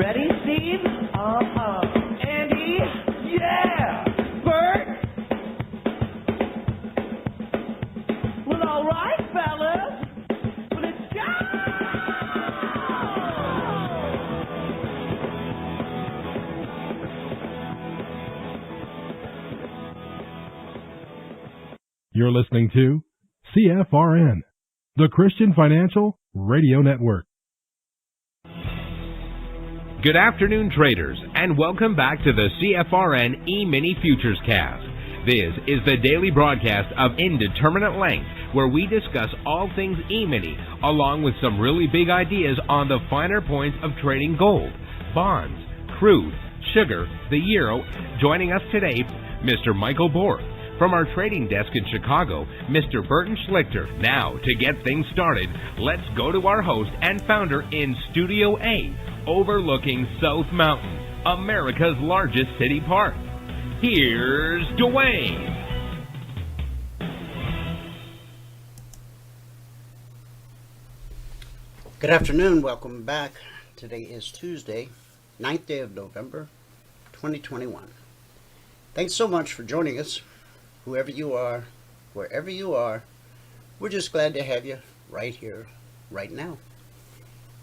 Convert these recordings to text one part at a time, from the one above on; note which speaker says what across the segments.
Speaker 1: ready, Steve? Andy? Yeah! Bert? Well, all right, fellas. Let's go!
Speaker 2: You're listening to CFRN, the Christian Financial Radio Network.
Speaker 3: Good afternoon, traders, and welcome back to the CFRN E-Mini Futures Cast. This is the daily broadcast of Indeterminate Length, where we discuss all things E-Mini, along with some really big ideas on the finer points of trading gold, bonds, crude, sugar, the euro. Joining us today, Mr. Michael Borth. From our trading desk in Chicago, Mr. Burton Schlichter. Now, to get things started, let's go to our host and founder in Studio A, overlooking South Mountain, America's largest city park. Here's Dwayne.
Speaker 4: Good afternoon. Welcome back. Today is Tuesday, 9th day of November, 2021. Thanks so much for joining us. Whoever you are, wherever you are, we're just glad to have you right here, right now.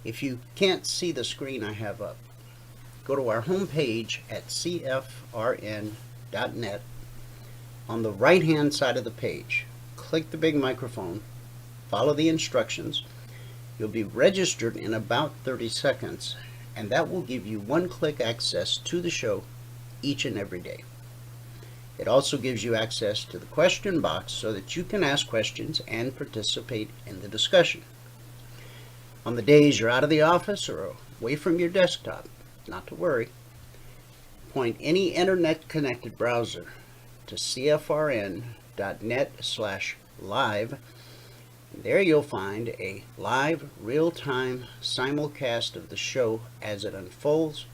Speaker 4: If you can't see the screen I have up, go to our homepage at cfrn.net. On the right-hand side of the page, click the big microphone, follow the instructions. You'll be registered in about 30 seconds, and that will give you one-click access to the show each and every day. It also gives you access to the question box so that you can ask questions and participate in the discussion. On the days you're out of the office or away from your desktop, not to worry, point any internet-connected browser to cfrn.net/live. There you'll find a live, real-time simulcast of the show as it unfolds.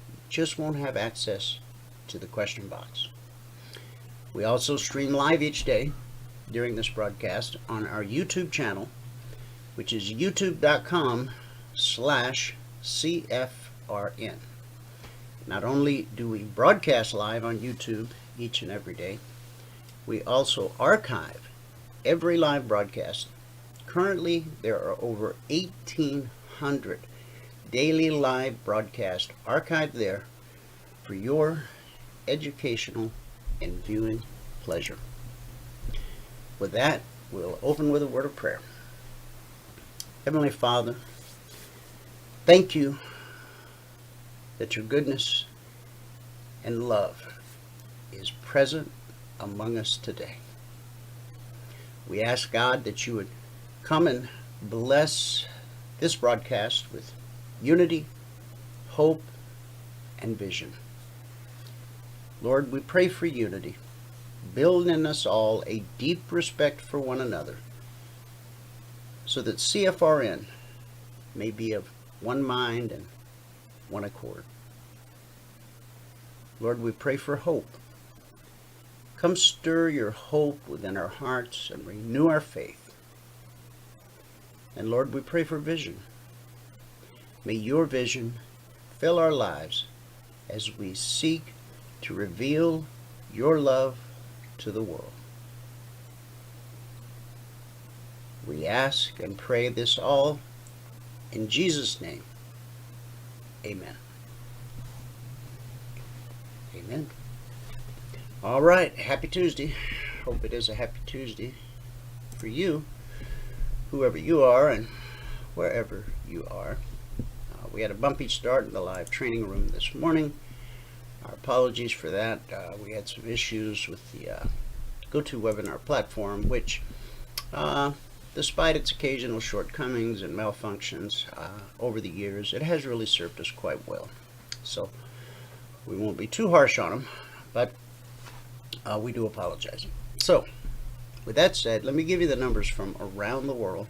Speaker 4: You just won't have access to the question box. We also stream live each day during this broadcast on our YouTube channel, which is youtube.com/CFRN. Not only do we broadcast live on YouTube each and every day, we also archive every live broadcast. Currently, there are over 1,800 daily live broadcasts archived there for your educational and viewing pleasure. With that, we'll open with a word of prayer. Heavenly Father, thank you that your goodness and love is present among us today. We ask God that you would come and bless this broadcast with unity, hope, and vision. Lord, we pray for unity. Build in us all a deep respect for one another so that CFRN may be of one mind and one accord. Lord, we pray for hope. Come stir your hope within our hearts and renew our faith. And Lord, we pray for vision. May your vision fill our lives as we seek to reveal your love to the world. We ask and pray this all in Jesus' name. Amen. Amen. All right, happy Tuesday. Hope it is a happy Tuesday for you, whoever you are and wherever you are. We had a bumpy start in the live training room this morning. Our apologies for that. We had some issues with the GoToWebinar platform, which, despite its occasional shortcomings and malfunctions over the years, it has really served us quite well. So we won't be too harsh on them, but we do apologize. So, with that said, let me give you the numbers from around the world.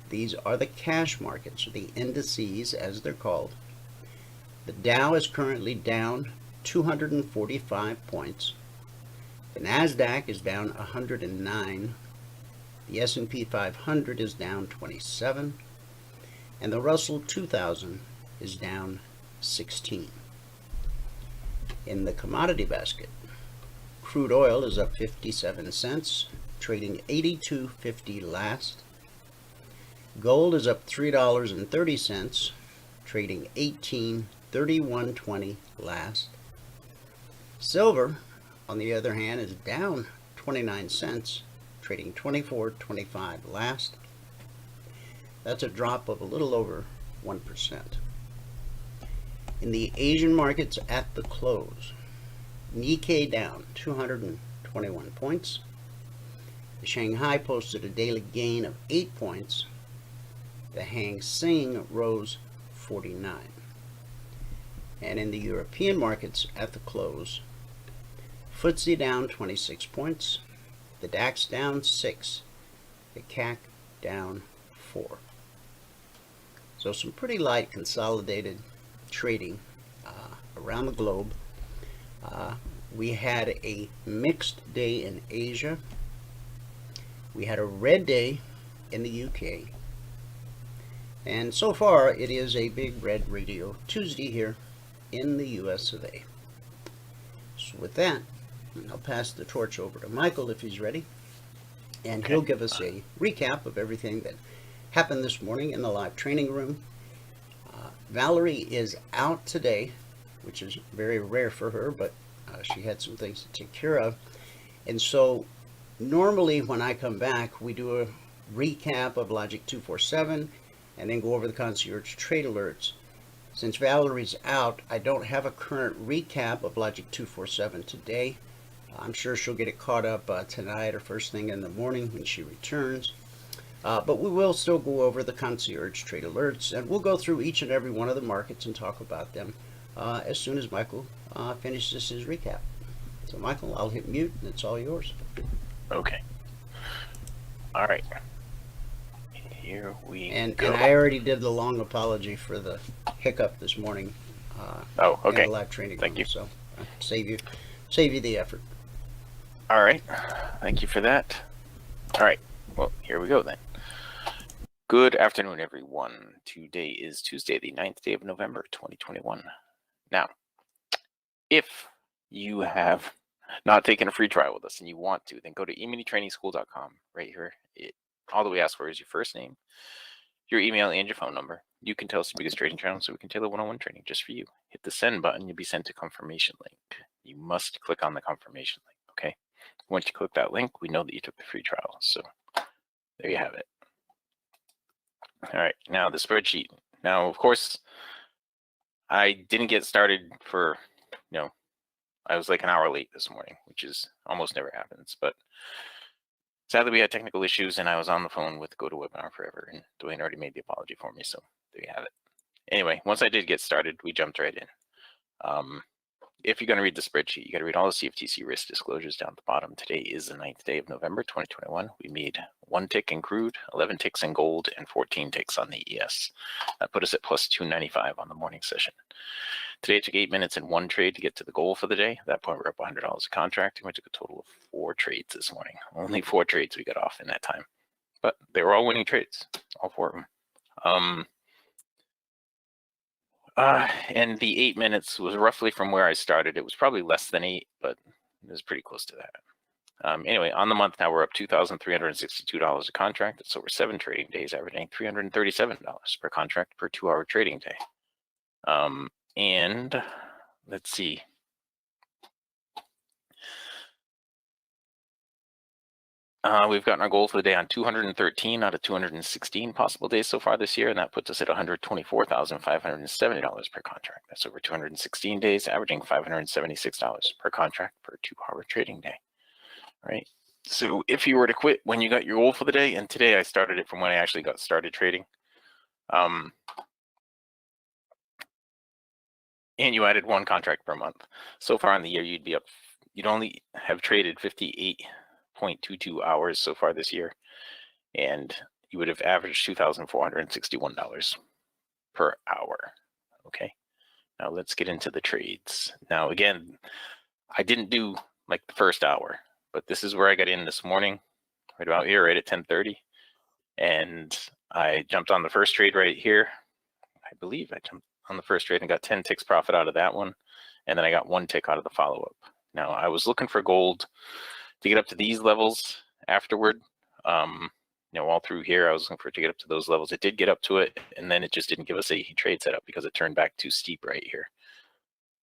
Speaker 4: These are the cash markets, or the indices as they're called. The Dow is currently down 245 points. The NASDAQ is down 109. The S&P 500 is down 27. And the Russell 2000 is down 16. In the commodity basket, crude oil is up 57 cents, trading 82.50 last. Gold is up $3.30, trading 18.3120 last. Silver, on the other hand, is down 29 cents, trading 24.25 last. That's a drop of a little over 1%. In the Asian markets at the close, Nikkei down 221 points. The Shanghai posted a daily gain of 8 points. The Hang Seng rose 49. And in the European markets at the close, FTSE down 26 points, the DAX down 6, the CAC down 4. So some pretty light consolidated trading around the globe. We had a mixed day in Asia. We had a red day in the UK. And so far, it is a big red radio Tuesday here in the US of A. So with that, I'll pass the torch over to Michael if he's ready. And he'll give us a recap of everything that happened this morning in the live training room. Valerie is out today, which is very rare for her, but she had some things to take care of. And so normally when I come back, we do a recap of Logic 247 and then go over the concierge trade alerts. Since Valerie's out, I don't have a current recap of Logic 247 today. I'm sure she'll get it caught up tonight or first thing in the morning when she returns. But we will still go over the concierge trade alerts, and we'll go through each and every one of the markets and talk about them as soon as Michael finishes his recap. So Michael, I'll hit mute and it's all yours.
Speaker 5: Okay. All right. Here we go.
Speaker 4: And I already did the long apology for the hiccup this morning.
Speaker 5: Oh, okay.
Speaker 4: In the live training
Speaker 5: Thank
Speaker 4: room,
Speaker 5: you.
Speaker 4: So save you the effort.
Speaker 5: All right. Thank you for that. All right. Well, here we go then. Good afternoon, everyone. Today is Tuesday, the 9th day of November, 2021. Now, if you have not taken a free trial with us and you want to, then go to eminitrainingschool.com right here. All that we ask for is your first name, your email, and your phone number. You can tell us the biggest trading channel so we can tailor one-on-one training just for you. Hit the send button, you'll be sent a confirmation link. You must click on the confirmation link, okay? Once you click that link, we know that you took the free trial. So there you have it. All right, now the spreadsheet. Now, of course, I didn't get started for, I was like an hour late this morning, which is almost never happens. But sadly, we had technical issues, and I was on the phone with GoToWebinar Forever, and Dwayne already made the apology for me, so there you have it. Anyway, once I did get started, we jumped right in. If you're going to read the spreadsheet, you got to read all the CFTC risk disclosures down at the bottom. Today is the 9th day of November, 2021. We made 1 tick in crude, 11 ticks in gold, and 14 ticks on the ES. That put us at plus 295 on the morning session. Today it took 8 minutes in 1 trade to get to the goal for the day. At that point, we're up $100 a contract, and we took a total of 4 trades this morning. Only 4 trades we got off in that time. But they were all winning trades, all 4 of them. And the 8 minutes was roughly from where I started. It was probably less than 8, but it was pretty close to that. Anyway, on the month now, we're up $2,362 a contract. That's over 7 trading days, averaging $337 per contract per 2-hour trading day. And let's see. We've gotten our goal for the day on 213 out of 216 possible days so far this year, and that puts us at $124,570 per contract. That's over 216 days, averaging $576 per contract per 2-hour trading day. All right. So if you were to quit when you got your goal for the day, and today I started it from when I actually got started trading, and you added 1 contract per month, so far in the year you'd only have traded 58.22 hours so far this year, and you would have averaged $2,461 per hour. Okay, now let's get into the trades. Now again, I didn't do like the first hour, but this is where I got in this morning, right about here, right at 10:30, and I jumped on the first trade right here. I believe I jumped on the first trade and got 10 ticks profit out of that one. And then I got 1 tick out of the follow-up. Now, I was looking for gold to get up to these levels afterward. All through here, I was looking for it to get up to those levels. It did get up to it, and then it just didn't give us a trade setup because it turned back too steep right here.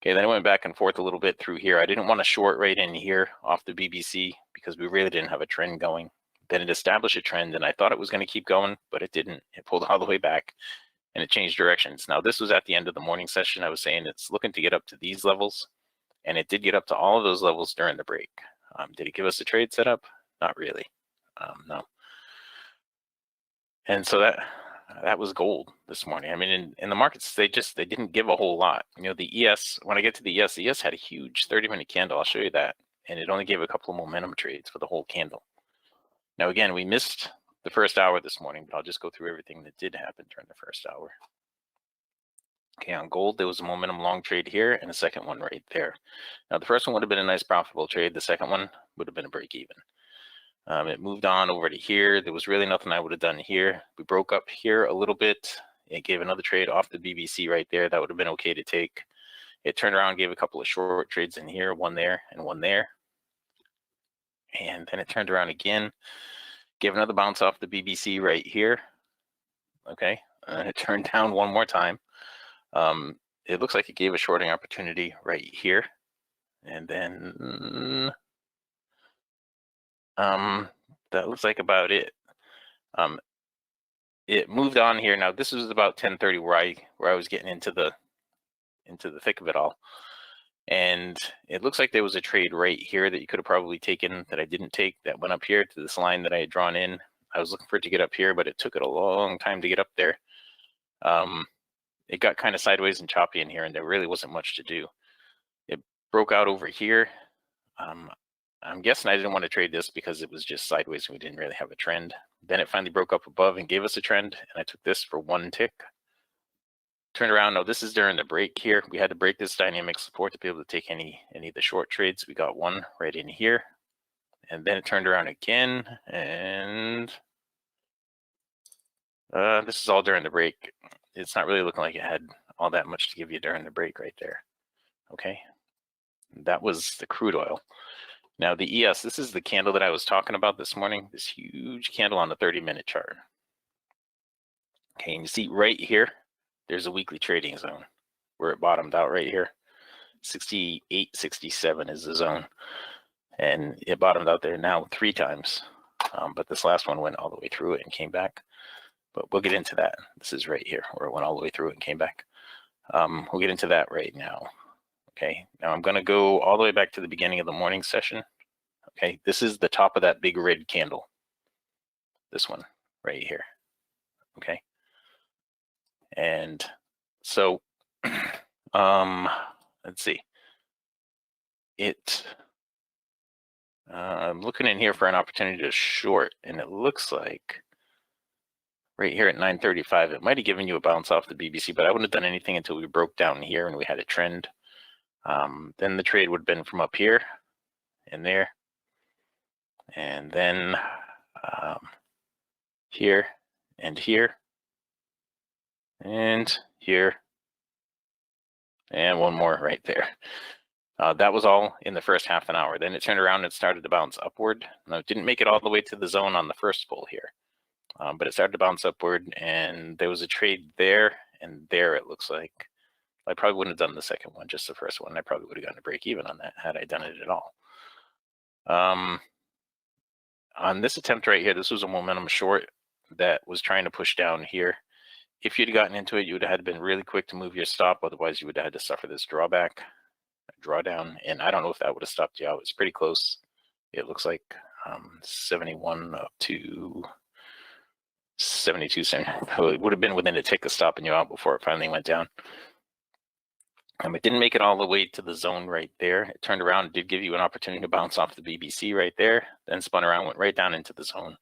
Speaker 5: Okay, then I went back and forth a little bit through here. I didn't want to short right in here off the BBC because we really didn't have a trend going. Then it established a trend, and I thought it was going to keep going, but it didn't. It pulled all the way back, and it changed directions. Now, this was at the end of the morning session. I was saying it's looking to get up to these levels, and it did get up to all of those levels during the break. Did it give us a trade setup? Not really. No. And so that was gold this morning. I mean, in the markets, they didn't give a whole lot. The ES, when I get to the ES had a huge 30-minute candle. I'll show you that. And it only gave a couple of momentum trades for the whole candle. Now, again, we missed the first hour this morning, but I'll just go through everything that did happen during the first hour. Okay, on gold, there was a momentum long trade here and a second one right there. Now, the first one would have been a nice profitable trade. The second one would have been a break even. It moved on over to here. There was really nothing I would have done here. We broke up here a little bit. It gave another trade off the BBC right there. That would have been okay to take. It turned around, gave a couple of short trades in here, one there and one there. And then it turned around again, gave another bounce off the BBC right here. Okay, and it turned down one more time. It looks like it gave a shorting opportunity right here. And then that looks like about it. It moved on here. Now this was about 10:30 where I was getting into the thick of it all. And it looks like there was a trade right here that you could have probably taken that I didn't take, that went up here to this line that I had drawn in. I was looking for it to get up here, but it took it a long time to get up there. It got kind of sideways and choppy in here, and there really wasn't much to do. It broke out over here. I'm guessing I didn't want to trade this because it was just sideways and we didn't really have a trend. Then it finally broke up above and gave us a trend, and I took this for 1 tick. Turned around. No, this is during the break here. We had to break this dynamic support to be able to take any of the short trades. We got one right in here, and then it turned around again, and this is all during the break. It's not really looking like it had all that much to give you during the break right there. Okay, that was the crude oil. Now the ES, this is the candle that I was talking about this morning, this huge candle on the 30-minute chart. Okay, and you see right here, there's a weekly trading zone where it bottomed out right here. 68, 67 is the zone. And it bottomed out there now 3 times. But this last one went all the way through it and came back. But we'll get into that. This is right here where it went all the way through it and came back. We'll get into that right now. Okay, now I'm going to go all the way back to the beginning of the morning session. Okay, this is the top of that big red candle. This one right here. Okay. And so, let's see. I'm looking in here for an opportunity to short, and it looks like right here at 9:35, it might have given you a bounce off the BBC, but I wouldn't have done anything until we broke down here and we had a trend. Then the trade would have been from up here and there, and then here and here and here, and one more right there. That was all in the first half an hour. Then it turned around and started to bounce upward. Now, it didn't make it all the way to the zone on the first pull here, but it started to bounce upward, and there was a trade there and there, it looks like. I probably wouldn't have done the second one, just the first one. I probably would have gotten a break even on that had I done it at all. On this attempt right here, this was a momentum short that was trying to push down here. If you'd gotten into it, you would have had been really quick to move your stop. Otherwise, you would have had to suffer this drawback, drawdown. And I don't know if that would have stopped you out. It's pretty close. It looks like 71 up to 72 cents. It would have been within a tick of stopping you out before it finally went down. It didn't make it all the way to the zone right there. It turned around and did give you an opportunity to bounce off the BBC right there, then spun around, went right down into the zone.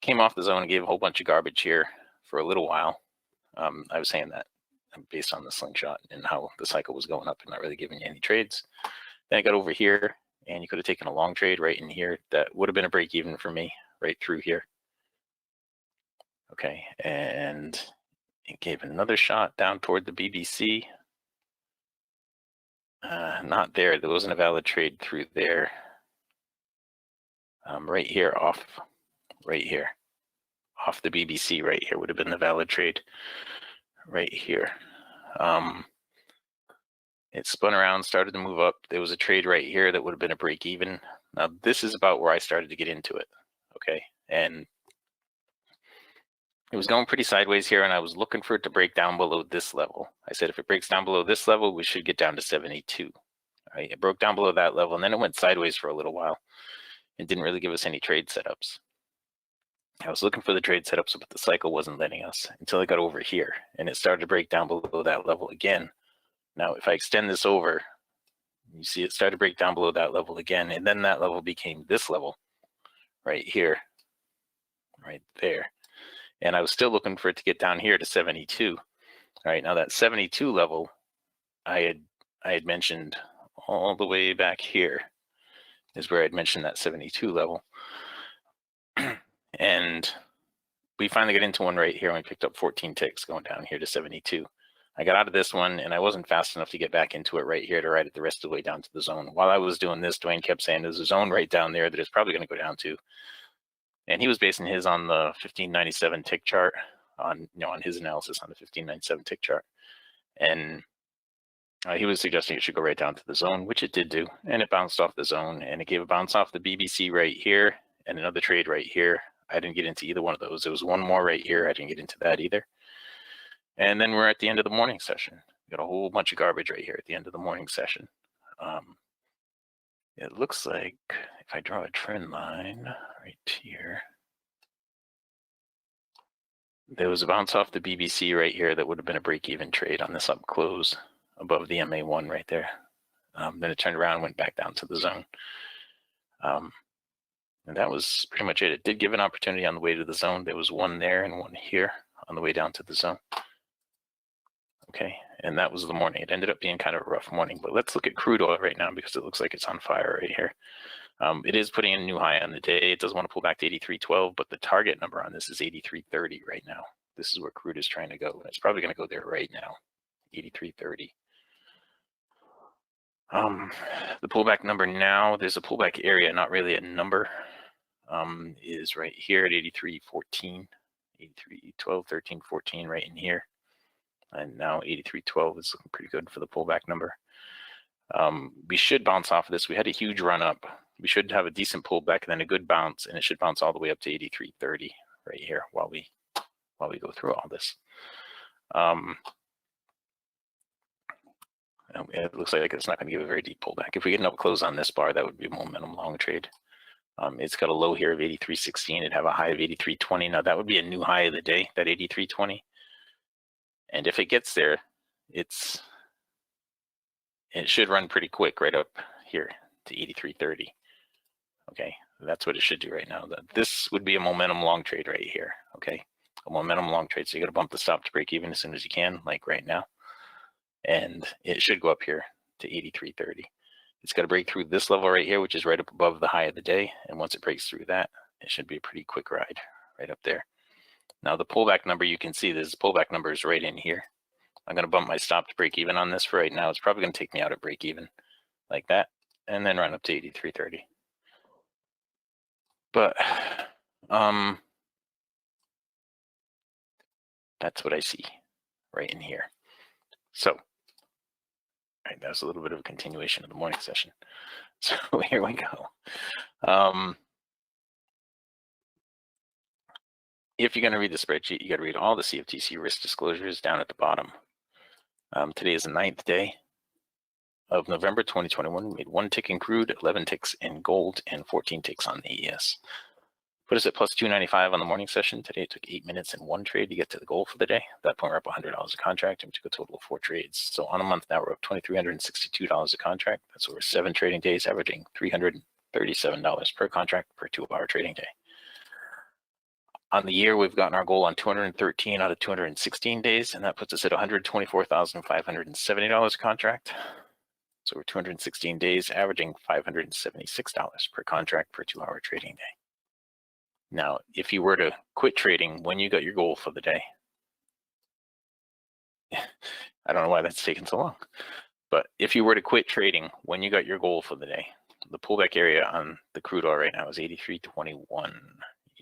Speaker 5: Came off the zone and gave a whole bunch of garbage here for a little while. I was saying that based on the slingshot and how the cycle was going up and not really giving you any trades. Then I got over here, and you could have taken a long trade right in here. That would have been a break even for me right through here. Okay, and It gave another shot down toward the BBC. Not there. There wasn't a valid trade through there. Right here, off the BBC right here would have been the valid trade right here. It spun around, started to move up. There was a trade right here that would have been a break even. Now this is about where I started to get into it, okay? And it was going pretty sideways here, and I was looking for it to break down below this level. I said if it breaks down below this level, we should get down to 72. Right? It broke down below that level, and then it went sideways for a little while. It didn't really give us any trade setups. I was looking for the trade setups, but the cycle wasn't letting us until I got over here, and it started to break down below that level again. Now, if I extend this over, you see it started to break down below that level again, and then that level became this level right here, right there. And I was still looking for it to get down here to 72. All right, now that 72 level, I had mentioned all the way back here is where I'd mentioned that 72 level. And we finally got into one right here and we picked up 14 ticks going down here to 72. I got out of this one and I wasn't fast enough to get back into it right here to ride it the rest of the way down to the zone. While I was doing this, Dwayne kept saying there's a zone right down there that it's probably going to go down to. And he was basing his on the 1597 tick chart, on his analysis on the 1597 tick chart. And he was suggesting it should go right down to the zone, which it did do. And it bounced off the zone and it gave a bounce off the BBC right here and another trade right here. I didn't get into either one of those. There was one more right here. I didn't get into that either. And then we're at the end of the morning session. We got a whole bunch of garbage right here at the end of the morning session. It looks like if I draw a trend line right here, there was a bounce off the BBC right here that would have been a break-even trade on this up close above the MA1 right there. Then it turned around and went back down to the zone. And that was pretty much it. It did give an opportunity on the way to the zone. There was one there and one here on the way down to the zone. Okay, and that was the morning. It ended up being kind of a rough morning, but let's look at crude oil right now because it looks like it's on fire right here. It is putting in a new high on the day. It does want to pull back to 83.12, but the target number on this is 83.30 right now. This is where crude is trying to go. It's probably going to go there right now, 83.30. The pullback number now, there's a pullback area, not really a number, is right here at 83.14, 83.12, 13, 14 right in here. And now 83.12 is looking pretty good for the pullback number. We should bounce off of this. We had a huge run up. We should have a decent pullback and then a good bounce, and it should bounce all the way up to 83.30 right here while we go through all this. It looks like it's not going to give a very deep pullback. If we get an up close on this bar, that would be a momentum long trade. It's got a low here of 83.16. It'd have a high of 83.20. Now that would be a new high of the day, that 83.20. And if it gets there, it should run pretty quick right up here to 83.30. Okay, that's what it should do right now. This would be a momentum long trade right here. Okay, a momentum long trade. So you got to bump the stop to break even as soon as you can, like right now. And it should go up here to 83.30. It's got to break through this level right here, which is right up above the high of the day. And once it breaks through that, it should be a pretty quick ride right up there. Now the pullback number, you can see this pullback number is right in here. I'm going to bump my stop to break even on this for right now. It's probably going to take me out at break even like that and then run up to 83.30. But that's what I see right in here. So right, that's a little bit of a continuation of the morning session. So here we go. If you're going to read the spreadsheet, you got to read all the CFTC risk disclosures down at the bottom. Today is the 9th day of November 2021. We made 1 tick in crude, 11 ticks in gold, and 14 ticks on the ES. Put us at plus 295 on the morning session. Today it took 8 minutes and 1 trade to get to the goal for the day. At that point, we're up $100 a contract, and we took a total of 4 trades. So on a month now, we're up $2,362 a contract. That's over 7 trading days, averaging $337 per contract per 2-hour trading day. On the year, we've gotten our goal on 213 out of 216 days, and that puts us at $124,570 a contract. So we're 216 days, averaging $576 per contract per 2-hour trading day. Now, if you were to quit trading when you got your goal for the day, I don't know why that's taking so long. But if you were to quit trading when you got your goal for the day, the pullback area on the crude oil right now is 83.21,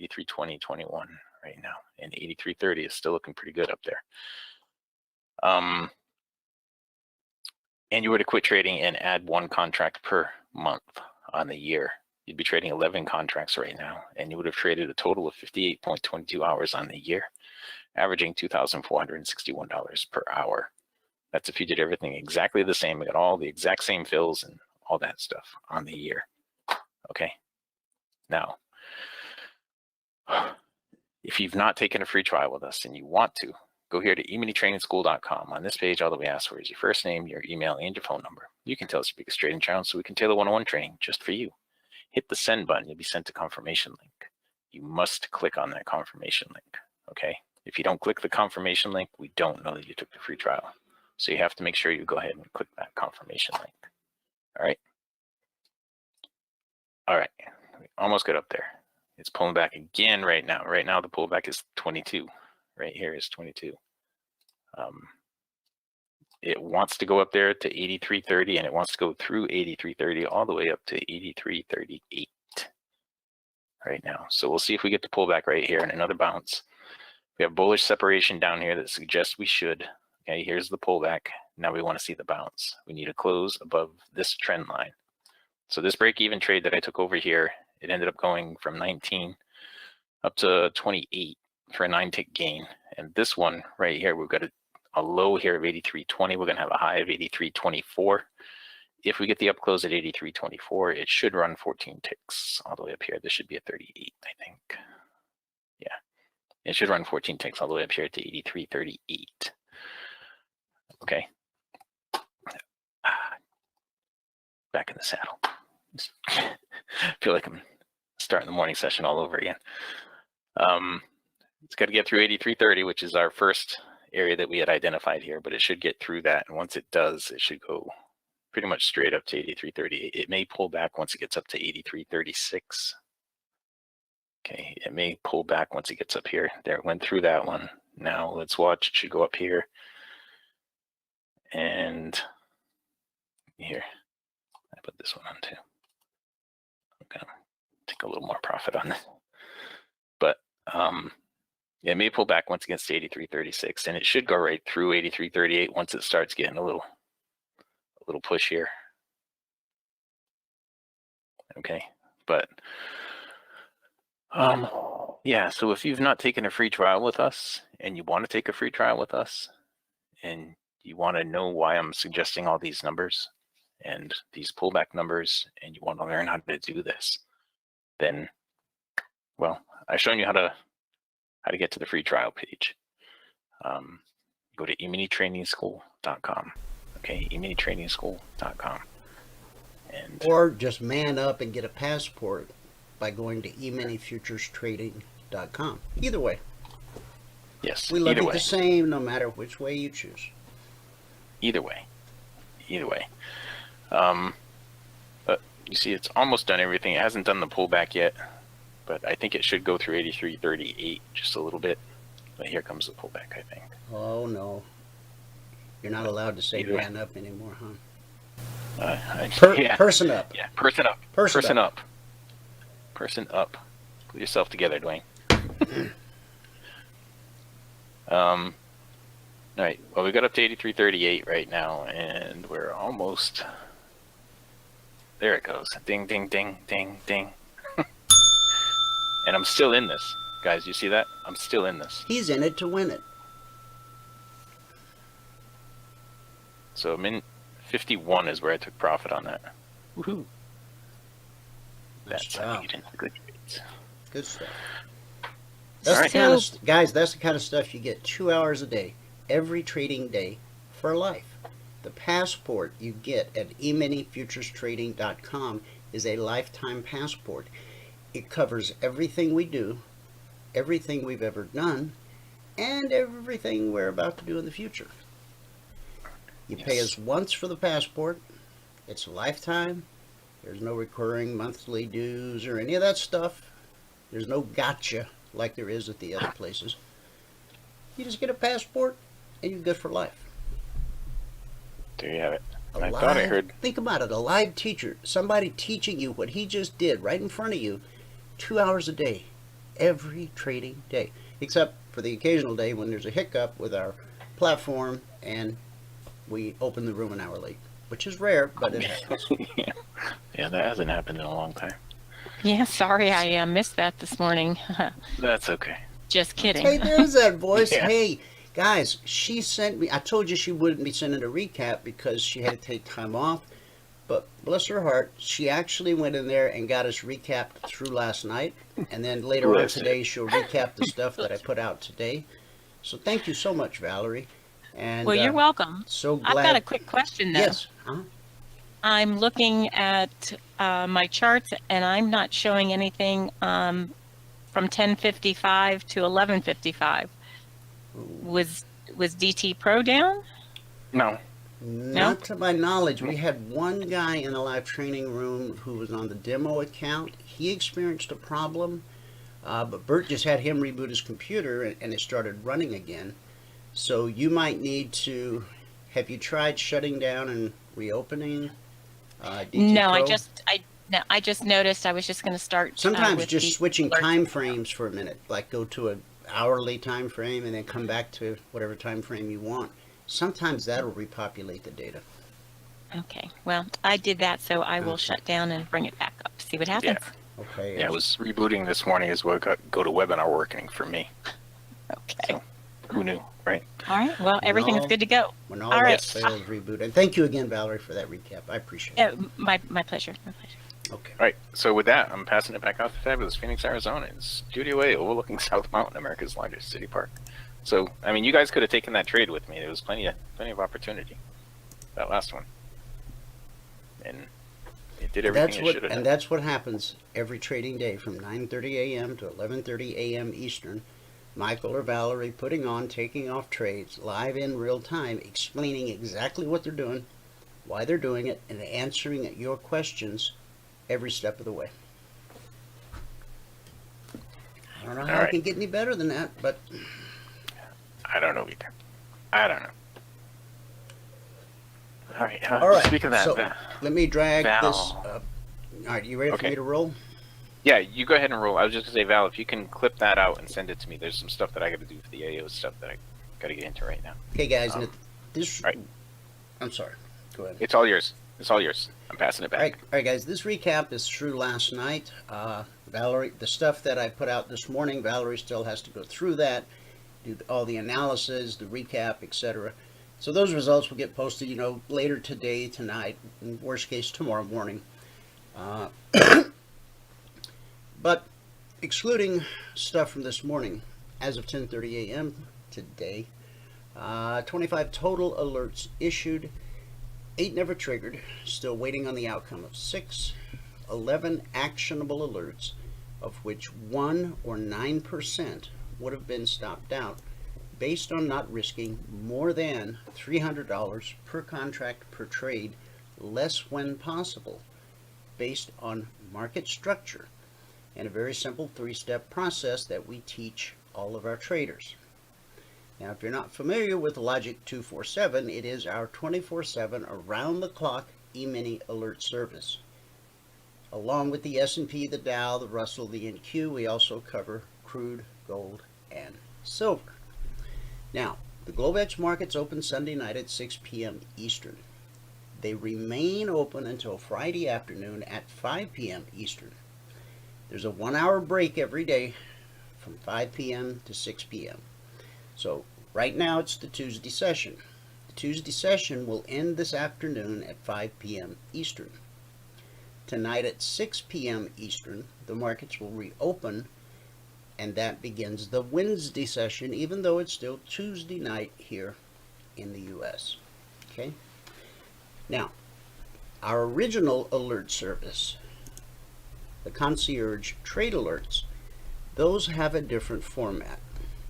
Speaker 5: 83.20.21 right now, and 83.30 is still looking pretty good up there. And you were to quit trading and add 1 contract per month on the year, you'd be trading 11 contracts right now, and you would have traded a total of 58.22 hours on the year, averaging $2,461 per hour. That's if you did everything exactly the same, got all the exact same fills and all that stuff on the year. Okay. Now, if you've not taken a free trial with us and you want to, go here to eminitrainingschool.com. On this page, all that we ask for is your first name, your email, and your phone number. You can tell us your biggest trading challenge so we can tailor one-on-one training just for you. Hit the send button. You'll be sent a confirmation link. You must click on that confirmation link. Okay. If you don't click the confirmation link, we don't know that you took the free trial. So you have to make sure you go ahead and click that confirmation link. All right. All right. We almost got up there. It's pulling back again right now. Right now, the pullback is 22. Right here is 22. It wants to go up there to 83.30, and it wants to go through 83.30 all the way up to 83.38 right now. So we'll see if we get to pull back right here and another bounce. We have bullish separation down here that suggests we should. Okay, here's the pullback. Now we want to see the bounce. We need a close above this trend line. So this break-even trade that I took over here, it ended up going from 19 up to 28 for a 9-tick gain. And this one right here, we've got a low here of 83.20. We're going to have a high of 83.24. If we get the up close at 83.24, it should run 14 ticks all the way up here. This should be a 38, I think. Yeah, it should run 14 ticks all the way up here to 83.38. Okay. Back in the saddle. I feel like I'm starting the morning session all over again. It's got to get through 83.30, which is our first area that we had identified here, but it should get through that. And once it does, it should go pretty much straight up to 83.38. It may pull back once it gets up to 83.36. Okay, it may pull back once it gets up here. There, it went through that one. Now let's watch. It should go up here. And here, I put this one on too. I'm gonna take a little more profit on this. But yeah, it may pull back once it gets to 83.36, and it should go right through 83.38 once it starts getting a little push here. Okay, but yeah, so if you've not taken a free trial with us and you want to take a free trial with us and you want to know why I'm suggesting all these numbers and these pullback numbers, and you want to learn how to do this, then, well, I've shown you how to get to the free trial page. Go to eminitrainingschool.com. Okay, eminitrainingschool.com.
Speaker 4: Or just man up and get a passport by going to eminifuturestrading.com. Either way.
Speaker 5: Yes,
Speaker 4: we love
Speaker 5: either
Speaker 4: you
Speaker 5: way.
Speaker 4: the same no matter which way you choose.
Speaker 5: Either way. Either way. But you see, it's almost done everything. It hasn't done the pullback yet, but I think it should go through 83.38 just a little bit. But here comes the pullback, I think.
Speaker 4: Oh, no. You're not allowed to say
Speaker 5: Either
Speaker 4: man up anymore, huh?
Speaker 5: Yeah.
Speaker 4: Person up.
Speaker 5: Yeah, person up.
Speaker 4: Person
Speaker 5: up. Person up. Put yourself together, Dwayne. All right. Well, we got up to 83.38 right now, and we're almost. There it goes. Ding, ding, ding, ding, ding. And I'm still in this, guys. You see that? I'm still in this.
Speaker 4: He's in it to win it.
Speaker 5: So I'm in 51 is where I took profit on that. Woohoo! That's how you get into the good trades.
Speaker 4: Good stuff. That's the kind of, guys, that's the kind of stuff you get 2 hours a day, every trading day for life. The passport you get at eminifuturestrading.com is a lifetime passport. It covers everything we do, everything we've ever done, and everything we're about to do in the future. You pay us once for the passport. It's a lifetime. There's no recurring monthly dues or any of that stuff. There's no gotcha like there is at the other places. You just get a passport and you're good for life.
Speaker 5: There you have it.
Speaker 4: A
Speaker 5: I
Speaker 4: live,
Speaker 5: thought I heard.
Speaker 4: think about it, a live teacher, somebody teaching you what he just did right in front of you, 2 hours a day, every trading day, except for the occasional day when there's a hiccup with our platform and we open the room an hour late, which is rare, but it happens.
Speaker 5: Yeah, that hasn't happened in a long time.
Speaker 6: Yeah, sorry I missed that this morning.
Speaker 5: That's okay.
Speaker 6: Just kidding.
Speaker 4: Hey, there's that voice.
Speaker 5: Yeah.
Speaker 4: Hey, guys, she sent me, I told you she wouldn't be sending a recap because she had to take time off, but bless her heart, she actually went in there and got us recapped through last night, and then later on
Speaker 5: Bless
Speaker 4: today she'll recap the stuff that I put out today. So thank you so much, Valerie. And
Speaker 6: Well, you're welcome.
Speaker 4: so glad.
Speaker 6: I've got a quick question, though.
Speaker 4: Yes.
Speaker 6: I'm looking at my charts, and I'm not showing anything from 10:55 to 11:55. Was DT Pro down?
Speaker 5: No.
Speaker 4: Not to my knowledge. We had one guy in the live training room who was on the demo account. He experienced a problem, but Bert just had him reboot his computer and it started running again. So you might need to, have you tried shutting down and reopening DT
Speaker 6: No,
Speaker 4: Pro?
Speaker 6: I just noticed. I was just going to start.
Speaker 4: Sometimes
Speaker 6: with
Speaker 4: just
Speaker 6: the
Speaker 4: switching
Speaker 6: alert.
Speaker 4: time frames for a minute, like go to an hourly time frame and then come back to whatever time frame you want. Sometimes that'll repopulate the data.
Speaker 6: Okay. Well, I did that, so I will shut down and bring it back up. See what happens.
Speaker 5: Yeah.
Speaker 4: Okay.
Speaker 5: Yeah, I was rebooting this morning as well. Got GoToWebinar working for me.
Speaker 6: Okay.
Speaker 5: Who knew, right?
Speaker 6: All right. Well, everything's
Speaker 4: all-
Speaker 6: good to go.
Speaker 4: When all
Speaker 6: All
Speaker 4: that
Speaker 6: right.
Speaker 4: fails, reboot. And thank you again, Valerie, for that recap. I appreciate it.
Speaker 6: My pleasure. My pleasure.
Speaker 4: Okay.
Speaker 5: All right. So with that, I'm passing it back out to fabulous Phoenix, Arizona, in Studio A, overlooking South Mountain, America's largest city park. So, I mean, you guys could have taken that trade with me. There was plenty of opportunity. That last one, and it did everything it should have done.
Speaker 4: And that's what happens every trading day from 9:30 a.m. to 11:30 a.m. Eastern. Michael or Valerie putting on, taking off trades live in real time, explaining exactly what they're doing, why they're doing it, and answering your questions every step of the way. I don't know how I
Speaker 5: All right.
Speaker 4: can get any better than that, but
Speaker 5: I don't know either. I don't know. All right.
Speaker 4: all right.
Speaker 5: Speaking of that,
Speaker 4: so let me drag
Speaker 5: Val.
Speaker 4: this up. All right, you ready for
Speaker 5: Okay.
Speaker 4: me to roll?
Speaker 5: yeah, you go ahead and roll. I was just gonna say, Val, if you can clip that out and send it to me. There's some stuff that I got to do for the AO stuff that I got to get into right now.
Speaker 4: Okay, guys.
Speaker 5: Um,
Speaker 4: This.
Speaker 5: right.
Speaker 4: I'm sorry. Go ahead.
Speaker 5: It's all yours. It's all yours. I'm passing it back.
Speaker 4: All right, guys, this recap is through last night. Valerie, the stuff that I put out this morning, Valerie still has to go through that, do all the analysis, the recap, etc. So those results will get posted, later today, tonight, in worst case tomorrow morning. But excluding stuff from this morning, as of 10:30 a.m. today, 25 total alerts issued. 8 never triggered, still waiting on the outcome of 6, 11 actionable alerts, of which 1 or 9% would have been stopped out based on not risking more than $300 per contract per trade, less when possible, based on market structure and a very simple 3-step process that we teach all of our traders. Now, if you're not familiar with Logic 247, it is our 24/7 around-the-clock E-mini alert service. Along with the S&P, the Dow, the Russell, the NQ, we also cover crude, gold, and silver. Now, the Globex markets open Sunday night at 6 p.m. Eastern. They remain open until Friday afternoon at 5 p.m. Eastern. There's a 1-hour break every day from 5 p.m. to 6 p.m. So right now it's the Tuesday session. The Tuesday session will end this afternoon at 5 p.m. Eastern. Tonight at 6 p.m. Eastern, the markets will reopen, and that begins the Wednesday session, even though it's still Tuesday night here in the U.S. Okay? Now, our original alert service, the concierge trade alerts, those have a different format.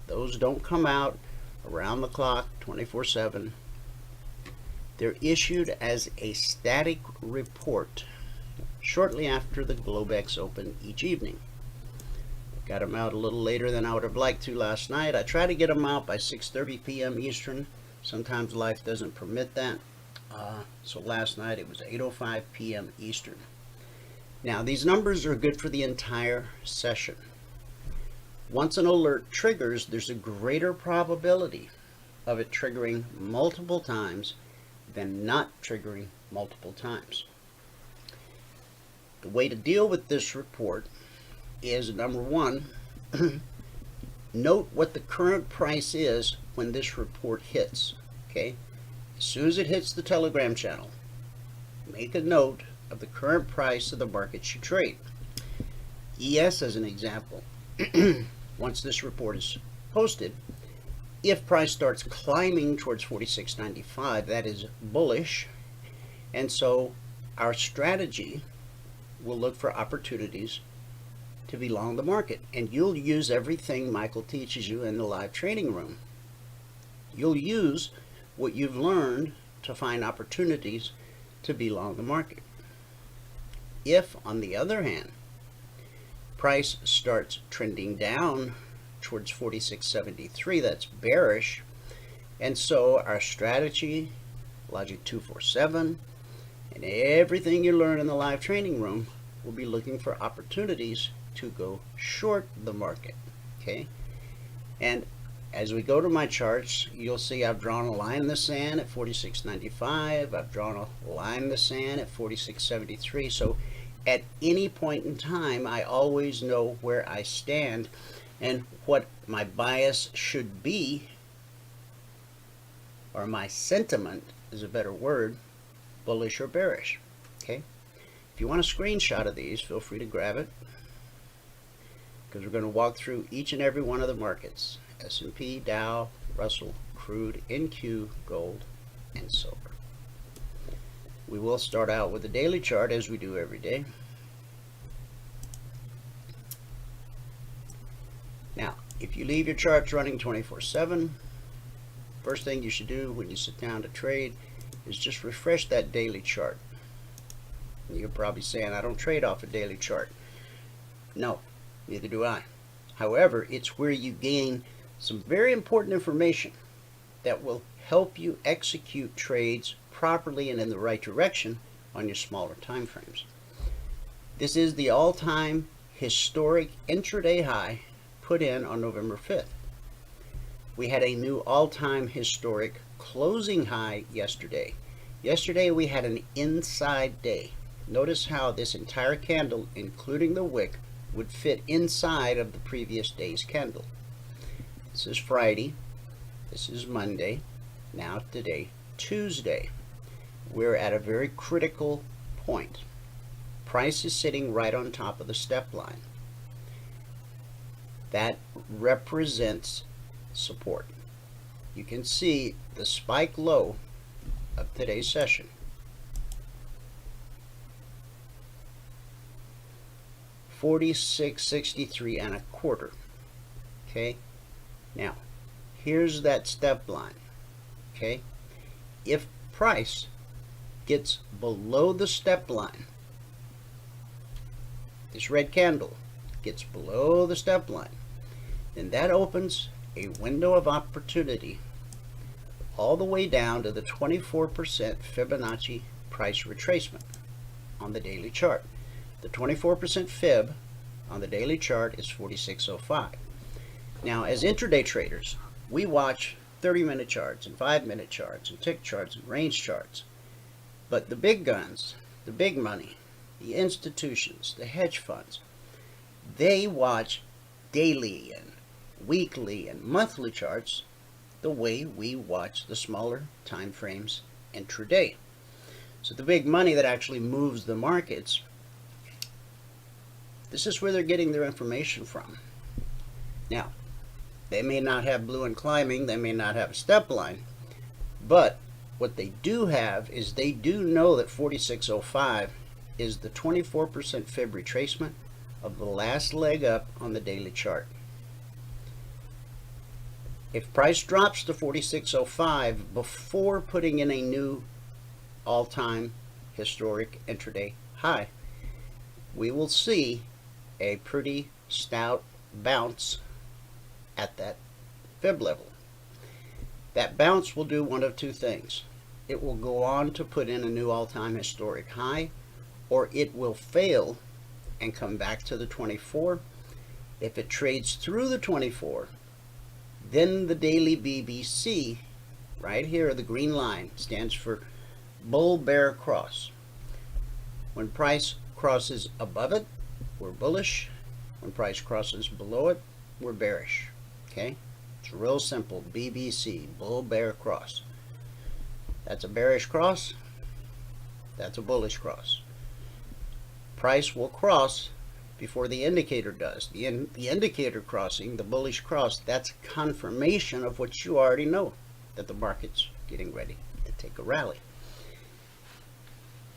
Speaker 4: Those don't come out around the clock 24/7. They're issued as a static report shortly after the Globex open each evening. Got them out a little later than I would have liked to last night. I try to get them out by 6:30 p.m. Eastern. Sometimes life doesn't permit that. So last night it was 8:05 p.m. Eastern. Now these numbers are good for the entire session. Once an alert triggers, there's a greater probability of it triggering multiple times than not triggering multiple times. The way to deal with this report is, number one, note what the current price is when this report hits. Okay? As soon as it hits the Telegram channel, make a note of the current price of the markets you trade. ES as an example. Once this report is posted, if price starts climbing towards 46.95, that is bullish, and so our strategy will look for opportunities to be long the market, and you'll use everything Michael teaches you in the live training room. You'll use what you've learned to find opportunities to be long the market. If, on the other hand, price starts trending down towards 46.73, that's bearish, and so our strategy, logic 247, and everything you learn in the live training room will be looking for opportunities to go short the market. Okay, and as we go to my charts, you'll see I've drawn a line in the sand at 46.95. I've drawn a line in the sand at 46.73. So at any point in time, I always know where I stand and what my bias should be, or my sentiment is a better word, bullish or bearish. Okay, if you want a screenshot of these, feel free to grab it, because we're going to walk through each and every one of the markets: S&P, Dow, Russell, crude, NQ, gold, and silver. We will start out with the daily chart as we do every day. Now, if you leave your charts running 24/7, first thing you should do when you sit down to trade is just refresh that daily chart. And you're probably saying, I don't trade off a daily chart. No, neither do I. However, it's where you gain some very important information that will help you execute trades properly and in the right direction on your smaller time frames. This is the all-time historic intraday high put in on November 5th. We had a new all-time historic closing high yesterday. Yesterday we had an inside day. Notice how this entire candle, including the wick, would fit inside of the previous day's candle. This is Friday, this is Monday, now today, Tuesday. We're at a very critical point. Price is sitting right on top of the step line. That represents support. You can see the spike low of today's session. 46.63 1/4. Okay, now here's that step line. Okay, if price gets below the step line, this red candle gets below the step line, then that opens a window of opportunity all the way down to the 24% Fibonacci price retracement on the daily chart. The 24% fib on the daily chart is 46.05. Now, as intraday traders, we watch 30-minute charts and 5-minute charts and tick charts and range charts. But the big guns, the big money, the institutions, the hedge funds, they watch daily and weekly and monthly charts the way we watch the smaller time frames intraday. So the big money that actually moves the markets, this is where they're getting their information from. Now, they may not have blue and climbing, they may not have a step line, but what they do have is they do know that 46.05 is the 24% fib retracement of the last leg up on the daily chart. If price drops to 46.05 before putting in a new all-time historic intraday high, we will see a pretty stout bounce at that fib level. That bounce will do one of two things. it will go on to put in a new all-time historic high, or it will fail and come back to the 24. If it trades through the 24, then the daily BBC right here, the green line, stands for bull bear cross. When price crosses above it, we're bullish. When price crosses below it, we're bearish. Okay? It's real simple. BBC, bull bear cross. That's a bearish cross. That's a bullish cross. Price will cross before the indicator does. The indicator crossing, the bullish cross, that's confirmation of what you already know, that the market's getting ready to take a rally.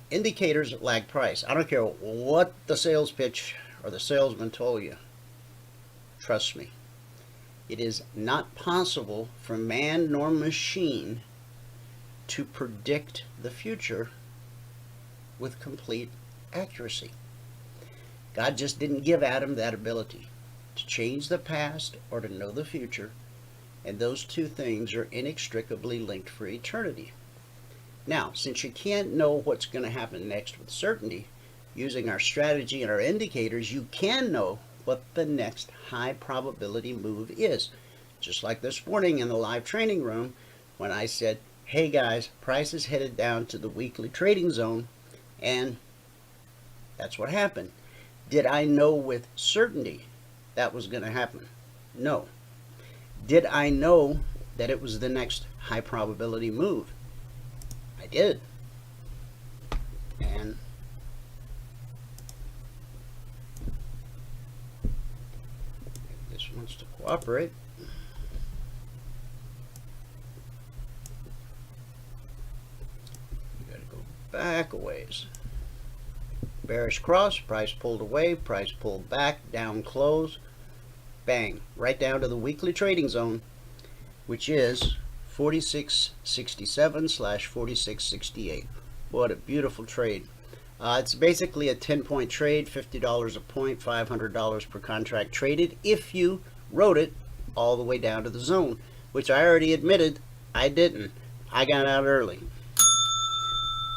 Speaker 4: Indicators lag price. I don't care what the sales pitch or the salesman told you. Trust me. It is not possible for man nor machine to predict the future with complete accuracy. God just didn't give Adam that ability to change the past or to know the future, and those two things are inextricably linked for eternity. Now, since you can't know what's going to happen next with certainty, using our strategy and our indicators, you can know what the next high probability move is. Just like this morning in the live training room when I said, hey guys, price is headed down to the weekly trading zone, and that's what happened. Did I know with certainty that was going to happen? No. Did I know that it was the next high probability move? I did. And if this wants to cooperate. You got to go back a ways. Bearish cross, price pulled away, price pulled back, down close, bang, right down to the weekly trading zone, which is 4667/4668. What a beautiful trade. It's basically a 10-point trade, $50 a point, $500 per contract traded if you rode it all the way down to the zone, which I already admitted I didn't. I got out early.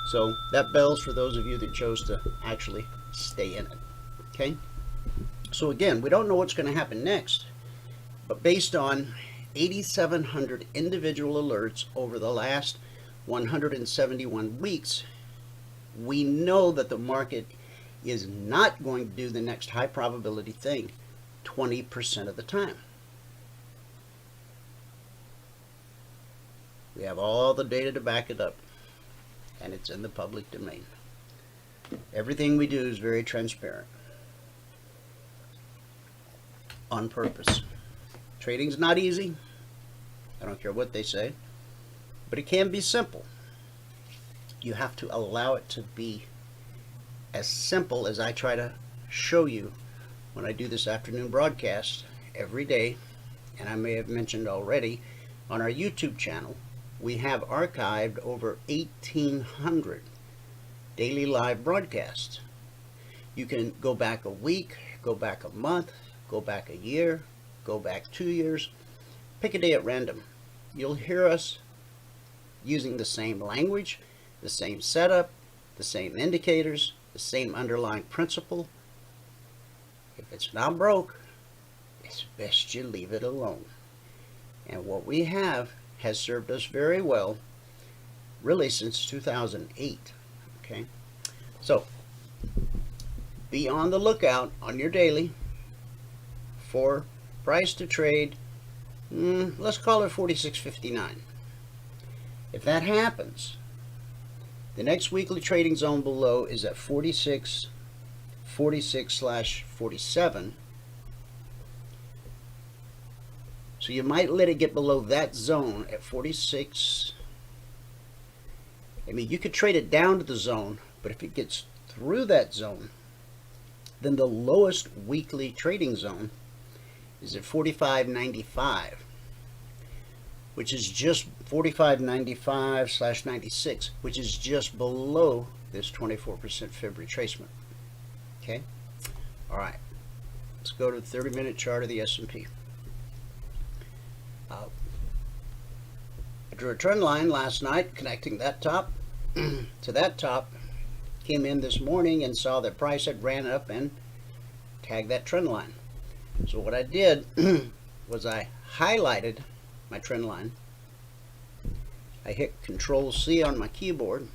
Speaker 4: So that bells for those of you that chose to actually stay in it. Okay? So again, we don't know what's going to happen next, but based on 8,700 individual alerts over the last 171 weeks, we know that the market is not going to do the next high probability thing 20% of the time. We have all the data to back it up, and it's in the public domain. Everything we do is very transparent. On purpose. Trading's not easy. I don't care what they say, but it can be simple. You have to allow it to be as simple as I try to show you when I do this afternoon broadcast every day. And I may have mentioned already on our YouTube channel, we have archived over 1,800 daily live broadcasts. You can go back a week, go back a month, go back a year, go back 2 years, pick a day at random. You'll hear us using the same language, the same setup, the same indicators, the same underlying principle. If it's not broke, it's best you leave it alone. And what we have has served us very well, really since 2008. Okay, so be on the lookout on your daily for price to trade. Let's call it 46.59. If that happens, the next weekly trading zone below is at 46.47. So you might let it get below that zone at 46. I mean, you could trade it down to the zone, but if it gets through that zone, then the lowest weekly trading zone is at 45.95, which is just 45.95/96, which is just below this 24% fib retracement. Okay? All right. Let's go to the 30-minute chart of the S&P. drew a trend line last night connecting that top to that top. Came in this morning and saw the price had ran up and tagged that trend line. So what I did was I highlighted my trend line. I hit Control C on my keyboard,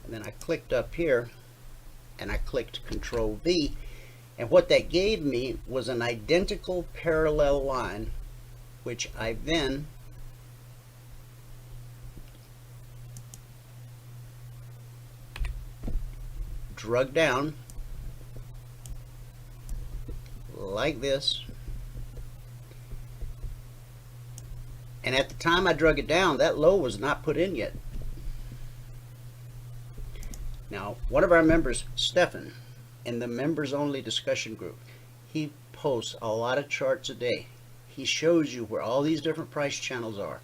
Speaker 4: and then I clicked up here and I clicked Control V, and what that gave me was an identical parallel line, which I then drug down like this. And at the time I drug it down, that low was not put in yet. Now, one of our members, Stefan, in the members only discussion group, he posts a lot of charts a day. He shows you where all these different price channels are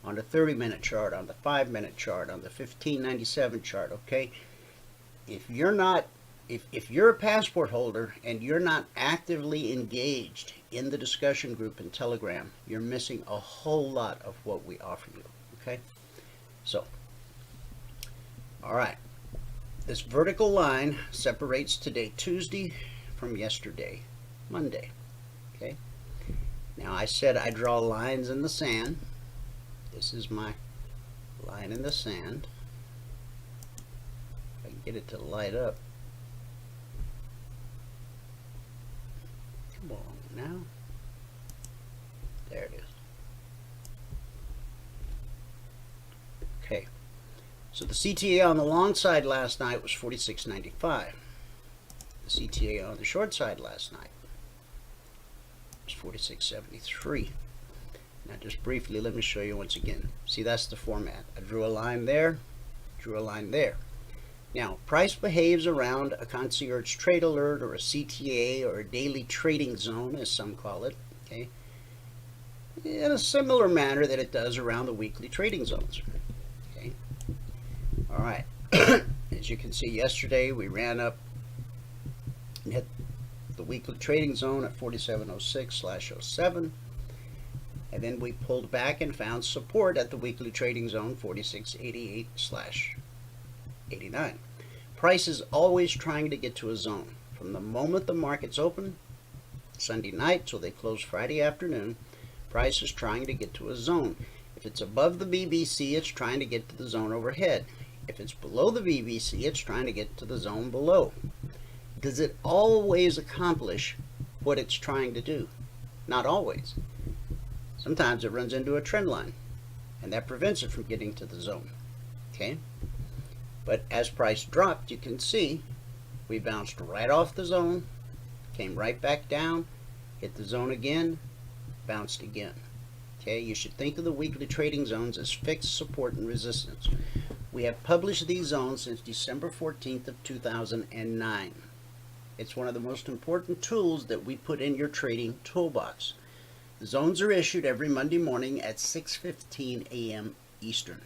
Speaker 4: on the 30-minute chart, on the 5-minute chart, on the 1597 chart, okay? If you're not, if you're a passport holder and you're not actively engaged in the discussion group in Telegram, you're missing a whole lot of what we offer you, okay? So, all right. This vertical line separates today, Tuesday, from yesterday, Monday, okay? Now, I said I draw lines in the sand. This is my line in the sand. If I can get it to light up. Come on now. There it is. Okay. So the CTA on the long side last night was 46.95. The CTA on the short side last night was 46.73. Now just briefly, let me show you once again. See, that's the format. I drew a line there, drew a line there. Now, price behaves around a concierge trade alert or a CTA or a daily trading zone, as some call it, okay, in a similar manner that it does around the weekly trading zones. Okay. All right. As you can see, yesterday we ran up and hit the weekly trading zone at 4706/07, and then we pulled back and found support at the weekly trading zone 4688/89. Price is always trying to get to a zone. From the moment the markets open Sunday night till they close Friday afternoon, price is trying to get to a zone. If it's above the BBC, it's trying to get to the zone overhead. If it's below the BBC, it's trying to get to the zone below. Does it always accomplish what it's trying to do? Not always. Sometimes it runs into a trend line, and that prevents it from getting to the zone. Okay? But as price dropped, you can see we bounced right off the zone, came right back down, hit the zone again, bounced again. Okay, you should think of the weekly trading zones as fixed support and resistance. We have published these zones since December 14th of 2009. It's one of the most important tools that we put in your trading toolbox. The zones are issued every Monday morning at 6:15 a.m. Eastern.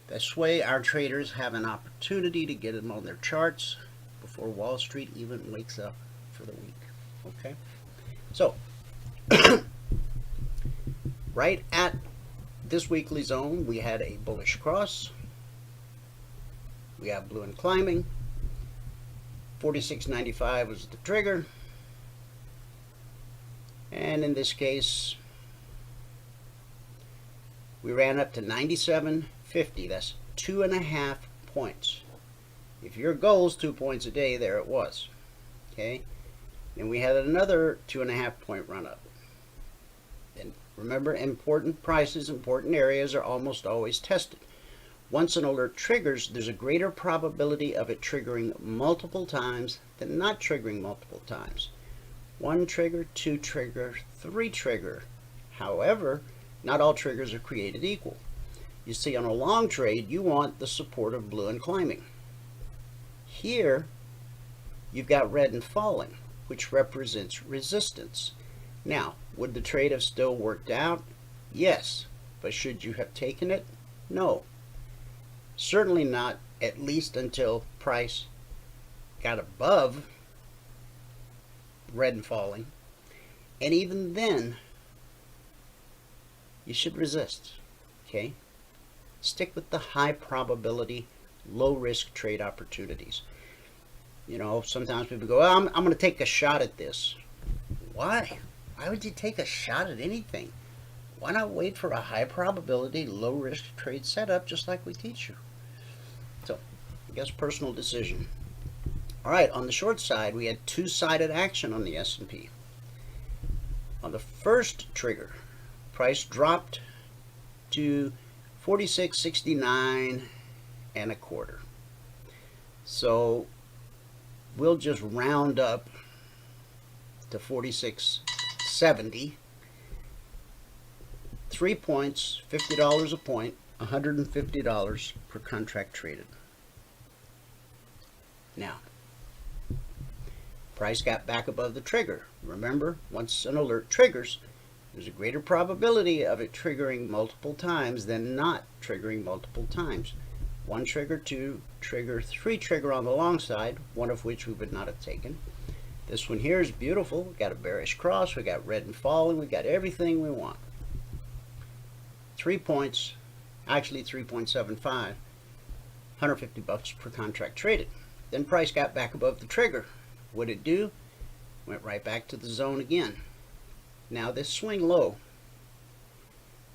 Speaker 4: This way our traders have an opportunity to get them on their charts before Wall Street even wakes up for the week. Okay? So, right at this weekly zone, we had a bullish cross. We have blue and climbing. 46.95 was the trigger. And in this case, we ran up to 97.50. That's 2.5 points. If your goal is 2 points a day, there it was. Okay? And we had another 2.5 point run up. And remember, important prices, important areas are almost always tested. Once an alert triggers, there's a greater probability of it triggering multiple times than not triggering multiple times. 1 trigger, 2 trigger, 3 trigger. However, not all triggers are created equal. You see, on a long trade, you want the support of blue and climbing. Here, you've got red and falling, which represents resistance. Now, would the trade have still worked out? Yes. But should you have taken it? No. Certainly not, at least until price got above red and falling. And even then, you should resist. Okay? Stick with the high probability, low risk trade opportunities. You know, sometimes people go, well, I'm going to take a shot at this. Why? Why would you take a shot at anything? Why not wait for a high probability, low risk trade setup just like we teach you? So, I guess personal decision. All right, on the short side, we had two-sided action on the S&P. On the first trigger, price dropped to 46.69 and a quarter. So we'll just round up to 46.70. 3 points, $50 a point, $150 per contract traded. Now, price got back above the trigger. Remember, once an alert triggers, there's a greater probability of it triggering multiple times than not triggering multiple times. One trigger, two trigger, three trigger on the long side, one of which we would not have taken. This one here is beautiful. We got a bearish cross, we got red and falling, we got everything we want. 3 points, actually 3.75, $150 per contract traded. Then price got back above the trigger. What did it do? Went right back to the zone again. Now this swing low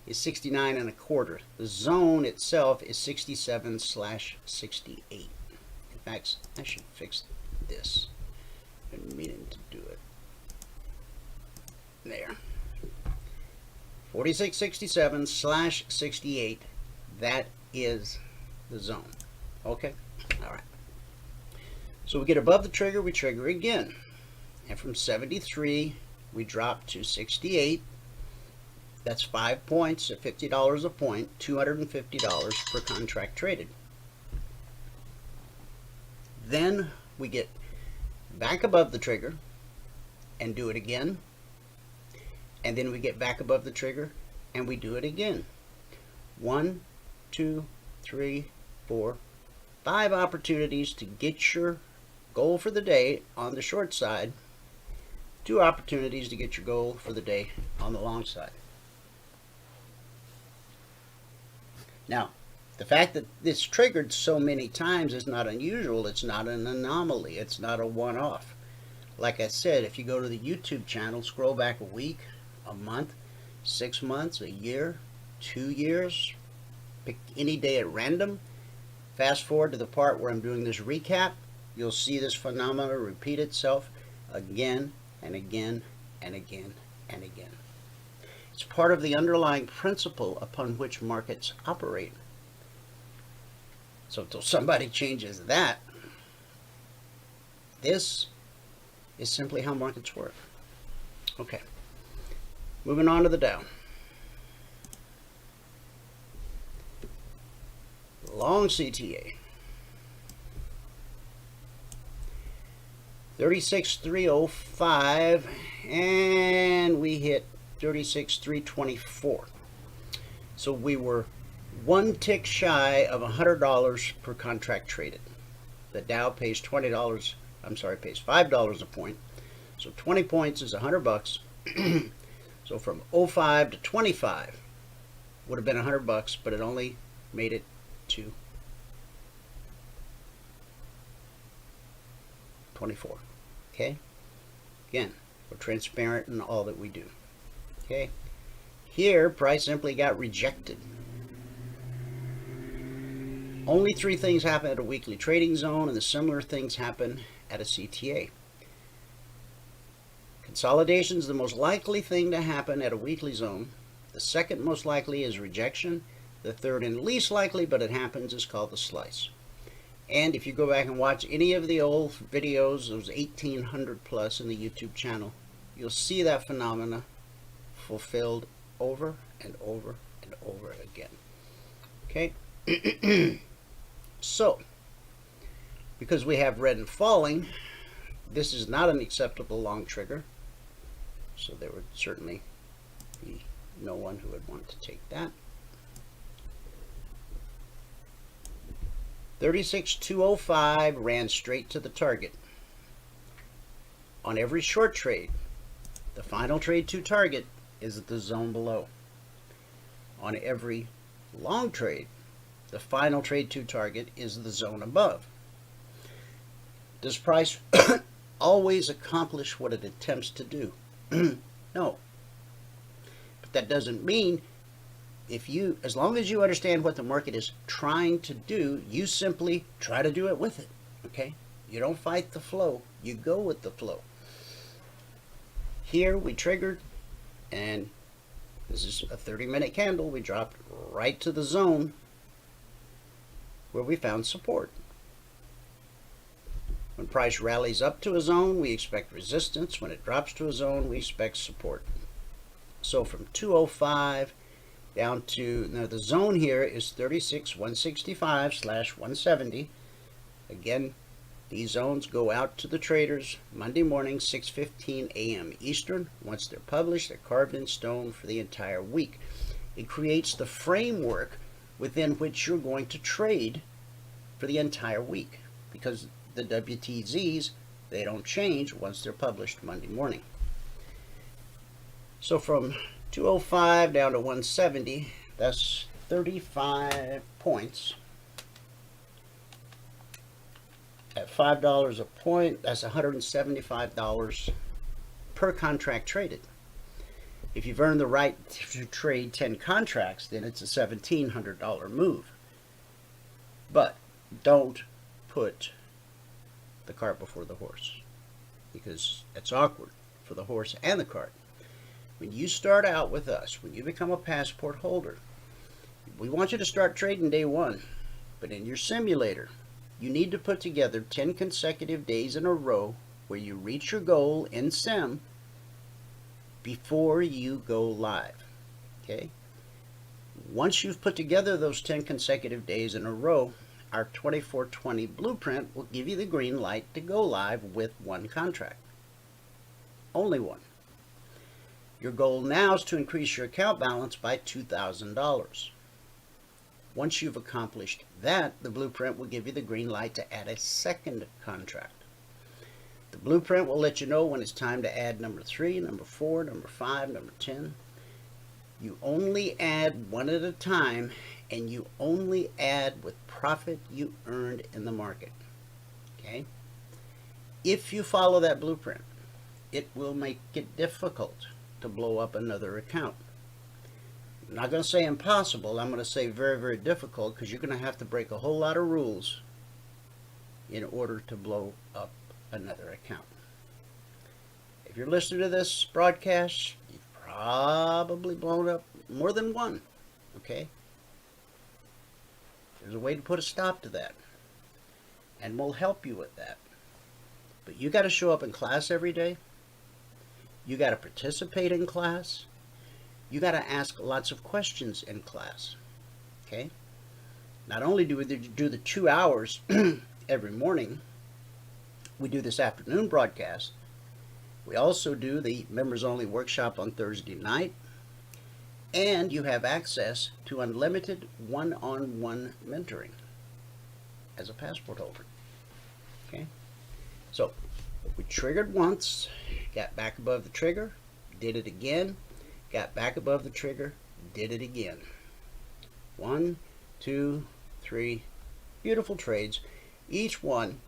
Speaker 4: is 69 and a quarter. The zone itself is 67/68. In fact, I should fix this. I've been meaning to do it. There. 46.67/68. That is the zone. Okay? All right. So we get above the trigger, we trigger again. And from 73, we drop to 68. That's 5 points at $50 a point, $250 per contract traded. Then we get back above the trigger and do it again. And then we get back above the trigger and we do it again. 1, 2, 3, 4, 5 opportunities to get your goal for the day on the short side. 2 opportunities to get your goal for the day on the long side. Now, the fact that this triggered so many times is not unusual. It's not an anomaly. It's not a one-off. Like I said, if you go to the YouTube channel, scroll back a week, a month, 6 months, a year, 2 years, pick any day at random, fast forward to the part where I'm doing this recap, you'll see this phenomenon repeat itself again and again and again and again. It's part of the underlying principle upon which markets operate. So until somebody changes that, this is simply how markets work. Okay, moving on to the Dow. Long CTA. 36,305, and we hit 36,324. So we were 1 tick shy of $100 per contract traded. The Dow pays $20. Pays $5 a point. So 20 points is $100. So from 05 to 25 would have been $100, but it only made it to 24. Okay? Again, we're transparent in all that we do. Okay? Here, price simply got rejected. Only 3 things happen at a weekly trading zone, and the similar things happen at a CTA. Consolidation is the most likely thing to happen at a weekly zone. The second most likely is rejection. The third and least likely, but it happens, is called the slice. And if you go back and watch any of the old videos, those 1800 plus in the YouTube channel, you'll see that phenomena fulfilled over and over and over again. Okay? So, because we have red and falling, this is not an acceptable long trigger. So there would certainly be no one who would want to take that. 36,205 ran straight to the target. On every short trade, the final trade to target is the zone below. On every Long trade, the final trade to target is the zone above. Does price always accomplish what it attempts to do? No. But that doesn't mean as long as you understand what the market is trying to do, you simply try to do it with it. Okay? You don't fight the flow, you go with the flow. Here we triggered, and this is a 30-minute candle. We dropped right to the zone where we found support. When price rallies up to a zone, we expect resistance. When it drops to a zone, we expect support. So from 205 down to, now the zone here is 36,165/170. Again, these zones go out to the traders Monday morning, 6:15 a.m. Eastern. Once they're published, they're carved in stone for the entire week. It creates the framework within which you're going to trade for the entire week, because the WTZs, they don't change once they're published Monday morning. So from 205 down to 170, that's 35 points. At $5 a point, that's $175 per contract traded. If you've earned the right to trade 10 contracts, then it's a $1,700 move. But don't put the cart before the horse, because it's awkward for the horse and the cart. When you start out with us, when you become a passport holder, we want you to start trading day one. But in your simulator, you need to put together 10 consecutive days in a row where you reach your goal in sim before you go live. Okay? Once you've put together those 10 consecutive days in a row, our 2420 blueprint will give you the green light to go live with one contract. Only one. Your goal now is to increase your account balance by $2,000. Once you've accomplished that, the blueprint will give you the green light to add a second contract. The blueprint will let you know when it's time to add number 3, number 4, number 5, number 10. You only add one at a time, and you only add with profit you earned in the market. Okay? If you follow that blueprint, it will make it difficult to blow up another account. I'm not going to say impossible. I'm going to say very, very difficult, because you're going to have to break a whole lot of rules in order to blow up another account. If you're listening to this broadcast, you've probably blown up more than one. Okay? There's a way to put a stop to that, and we'll help you with that. But you got to show up in class every day. You got to participate in class. You got to ask lots of questions in class. Okay? Not only do we do the 2 hours every morning, we do this afternoon broadcast. We also do the members only workshop on Thursday night. And you have access to unlimited one-on-one mentoring as a passport holder. Okay? So, we triggered once, got back above the trigger, did it again, got back above the trigger, did it again. 1, 2, 3, beautiful trades. Each one,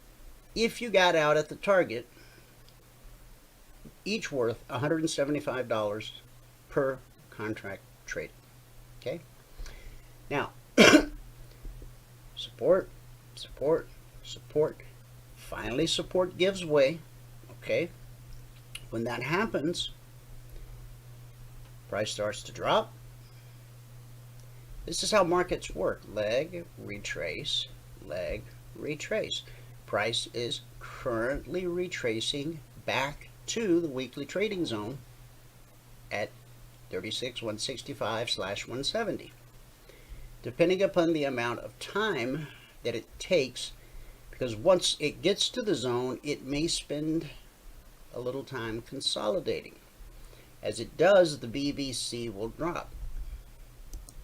Speaker 4: if you got out at the target, each worth $175 per contract trade. Okay? Now, support, support, support. Finally, support gives way. Okay? When that happens, price starts to drop. This is how markets work. Leg, retrace, leg, retrace. Price is currently retracing back to the weekly trading zone at 36,165/170. Depending upon the amount of time that it takes, because once it gets to the zone, it may spend a little time consolidating. As it does, the BBC will drop.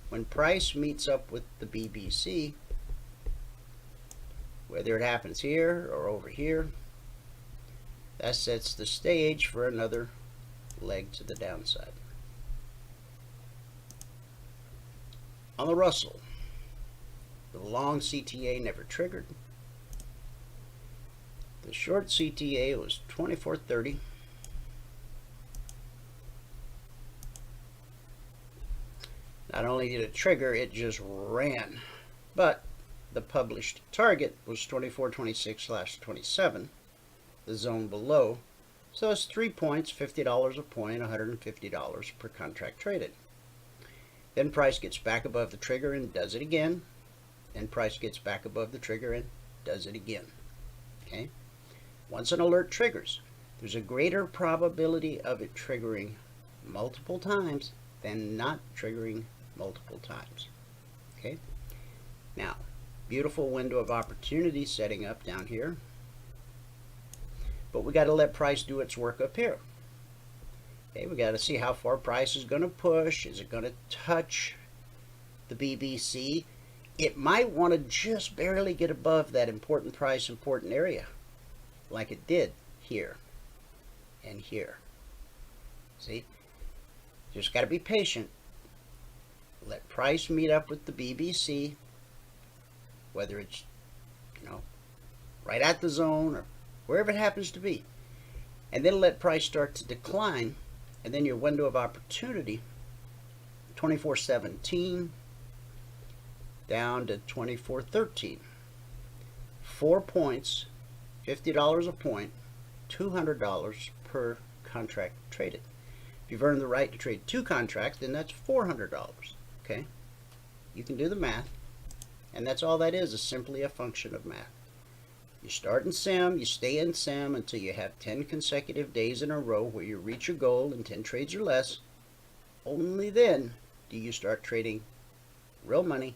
Speaker 4: When price meets up with the BBC, whether it happens here or over here, that sets the stage for another leg to the downside. On the Russell, the long CTA never triggered. The short CTA was 24.30. Not only did it trigger, it just ran. But the published target was 24.26/27, the zone below. So it's 3 points, $50 a point, $150 per contract traded. Then price gets back above the trigger and does it again. Then price gets back above the trigger and does it again. Okay? Once an alert triggers, there's a greater probability of it triggering multiple times than not triggering multiple times. Okay? Now, beautiful window of opportunity setting up down here. But we got to let price do its work up here. Okay, we got to see how far price is going to push. Is it going to touch the BBC? It might want to just barely get above that important price, important area, like it did here and here. See? Just got to be patient. Let price meet up with the BBC, whether it's, right at the zone or wherever it happens to be. And then let price start to decline, and then your window of opportunity, 24.17 down to 24.13. 4 points, $50 a point, $200 per contract traded. If you've earned the right to trade 2 contracts, then that's $400. Okay? You can do the math, and that's all that is simply a function of math. You start in SIM, you stay in SIM until you have 10 consecutive days in a row where you reach your goal in 10 trades or less. Only then do you start trading real money,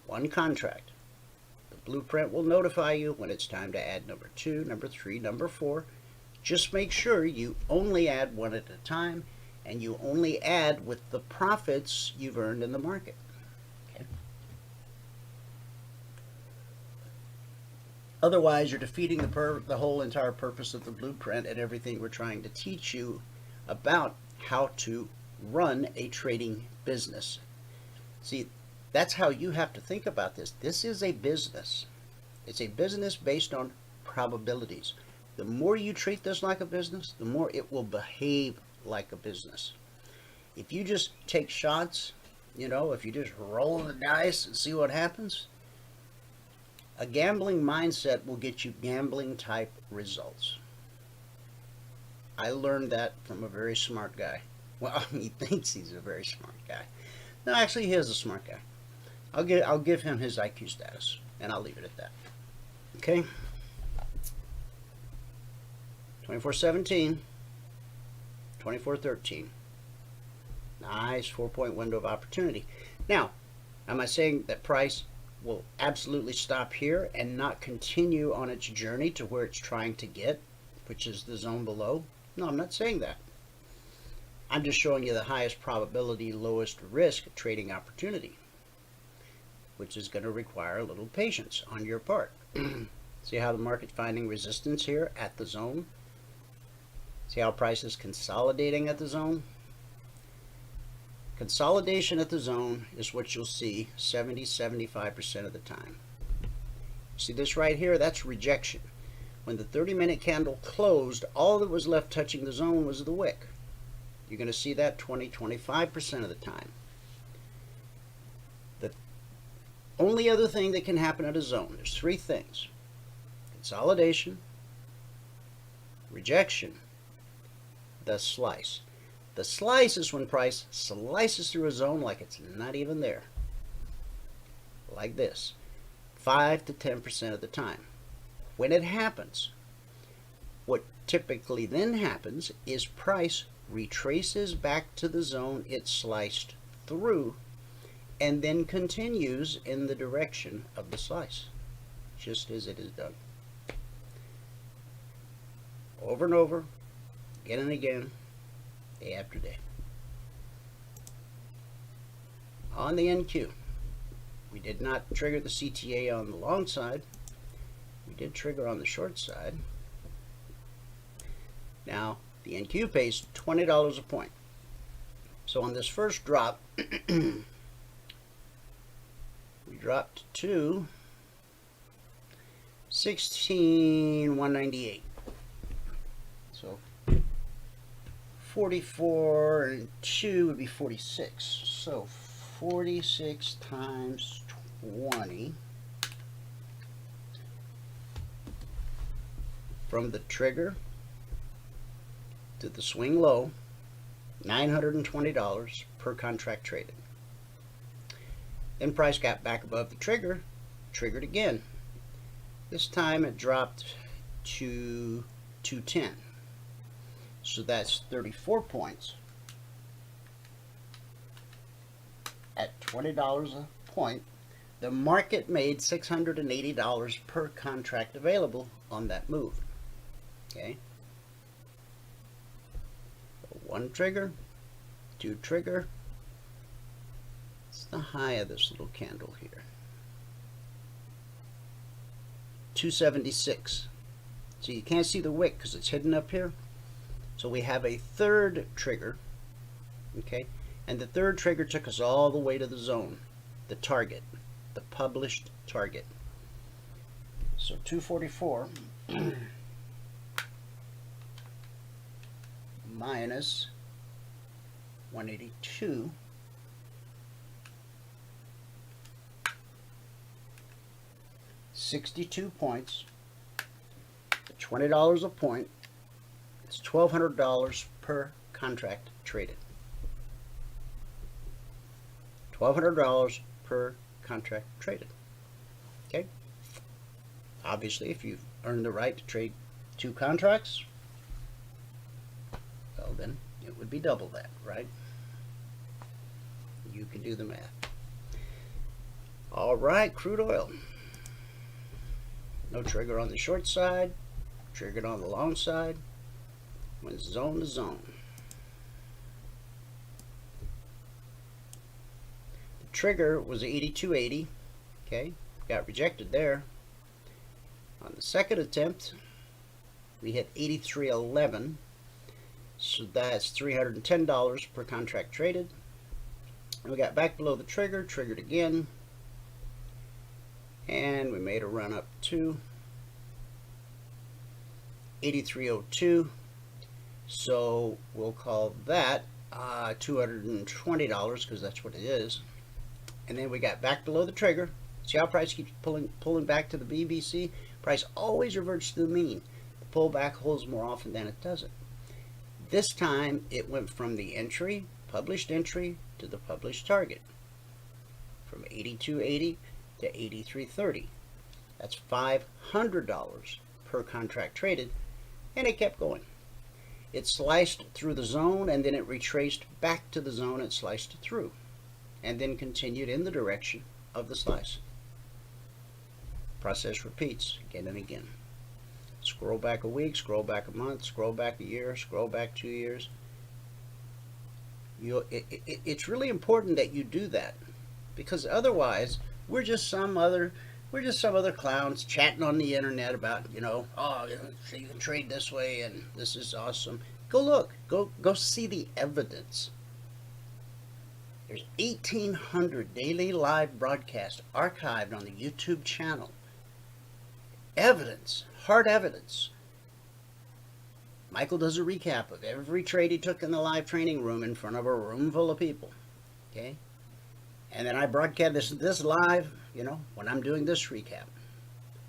Speaker 4: 1 contract. The blueprint will notify you when it's time to add number 2, number 3, number 4. Just make sure you only add 1 at a time, and you only add with the profits you've earned in the market. Okay? Otherwise, you're defeating the whole entire purpose of the blueprint and everything we're trying to teach you about how to run a trading business. See, that's how you have to think about this. This is a business. It's a business based on probabilities. The more you treat this like a business, the more it will behave like a business. If you just take shots, if you just roll the dice and see what happens, a gambling mindset will get you gambling type results. I learned that from a very smart guy. Well, he thinks he's a very smart guy. No, actually he is a smart guy. I'll give him his IQ status, and I'll leave it at that. Okay? 24.17, 24.13. Nice 4-point window of opportunity. Now, am I saying that price will absolutely stop here and not continue on its journey to where it's trying to get, which is the zone below? No, I'm not saying that. I'm just showing you the highest probability, lowest risk trading opportunity, which is going to require a little patience on your part. See how the market's finding resistance here at the zone? See how price is consolidating at the zone? Consolidation at the zone is what you'll see 70-75% of the time. See this right here? That's rejection. When the 30-minute candle closed, all that was left touching the zone was the wick. You're going to see that 20-25% of the time. The only other thing that can happen at a zone, there's 3 things: consolidation, rejection, the slice. The slice is when price slices through a zone like it's not even there. Like this. 5-10% of the time. When it happens, what typically then happens is price retraces back to the zone it sliced through and then continues in the direction of the slice, just as it is done. Over and over, again and again, day after day. On the NQ, we did not trigger the CTA on the long side. We did trigger on the short side. Now, the NQ pays $20 a point. So on this first drop, We dropped to 16,198. So 44 and 2 would be 46. So 46 times 20 from the trigger to the swing low, $920 per contract traded. Then price got back above the trigger, triggered again. This time it dropped to 210. So that's 34 points at $20 a point. The market made $680 per contract available on that move. Okay. One trigger, two trigger. It's the high of this little candle here. 276. So you can't see the wick because it's hidden up here. So we have a third trigger, okay, and the third trigger took us all the way to the zone, the target, the published target. So 244 minus 182 62 points, $20 a point. It's $1,200 per contract traded. $1,200 per contract traded. Okay? Obviously, if you've earned the right to trade 2 contracts, well then it would be double that, right? You can do the math. All right, crude oil. No trigger on the short side, triggered on the long side. Went zone to zone. The trigger was 82.80. Okay, got rejected there. On the second attempt, we hit 83.11. So that's $310 per contract traded. And we got back below the trigger, triggered again. And we made a run up to 83.02. So we'll call that $220 because that's what it is. And then we got back below the trigger. See how price keeps pulling back to the BBC? Price always reverts to the mean. The pullback holds more often than it doesn't. This time it went from the entry, published entry, to the published target. From 82.80 to 83.30. That's $500 per contract traded, and it kept going. It sliced through the zone, and then it retraced back to the zone it sliced through, and then continued in the direction of the slice. Process repeats again and again. Scroll back a week, scroll back a month, scroll back a year, scroll back 2 years. It's really important that you do that, because otherwise we're just some other clowns chatting on the internet about, oh, so you can trade this way and this is awesome. Go look, go see the evidence. There's 1,800 daily live broadcasts archived on the YouTube channel. Evidence, hard evidence. Michael does a recap of every trade he took in the live training room in front of a room full of people. Okay? And then I broadcast this live, when I'm doing this recap.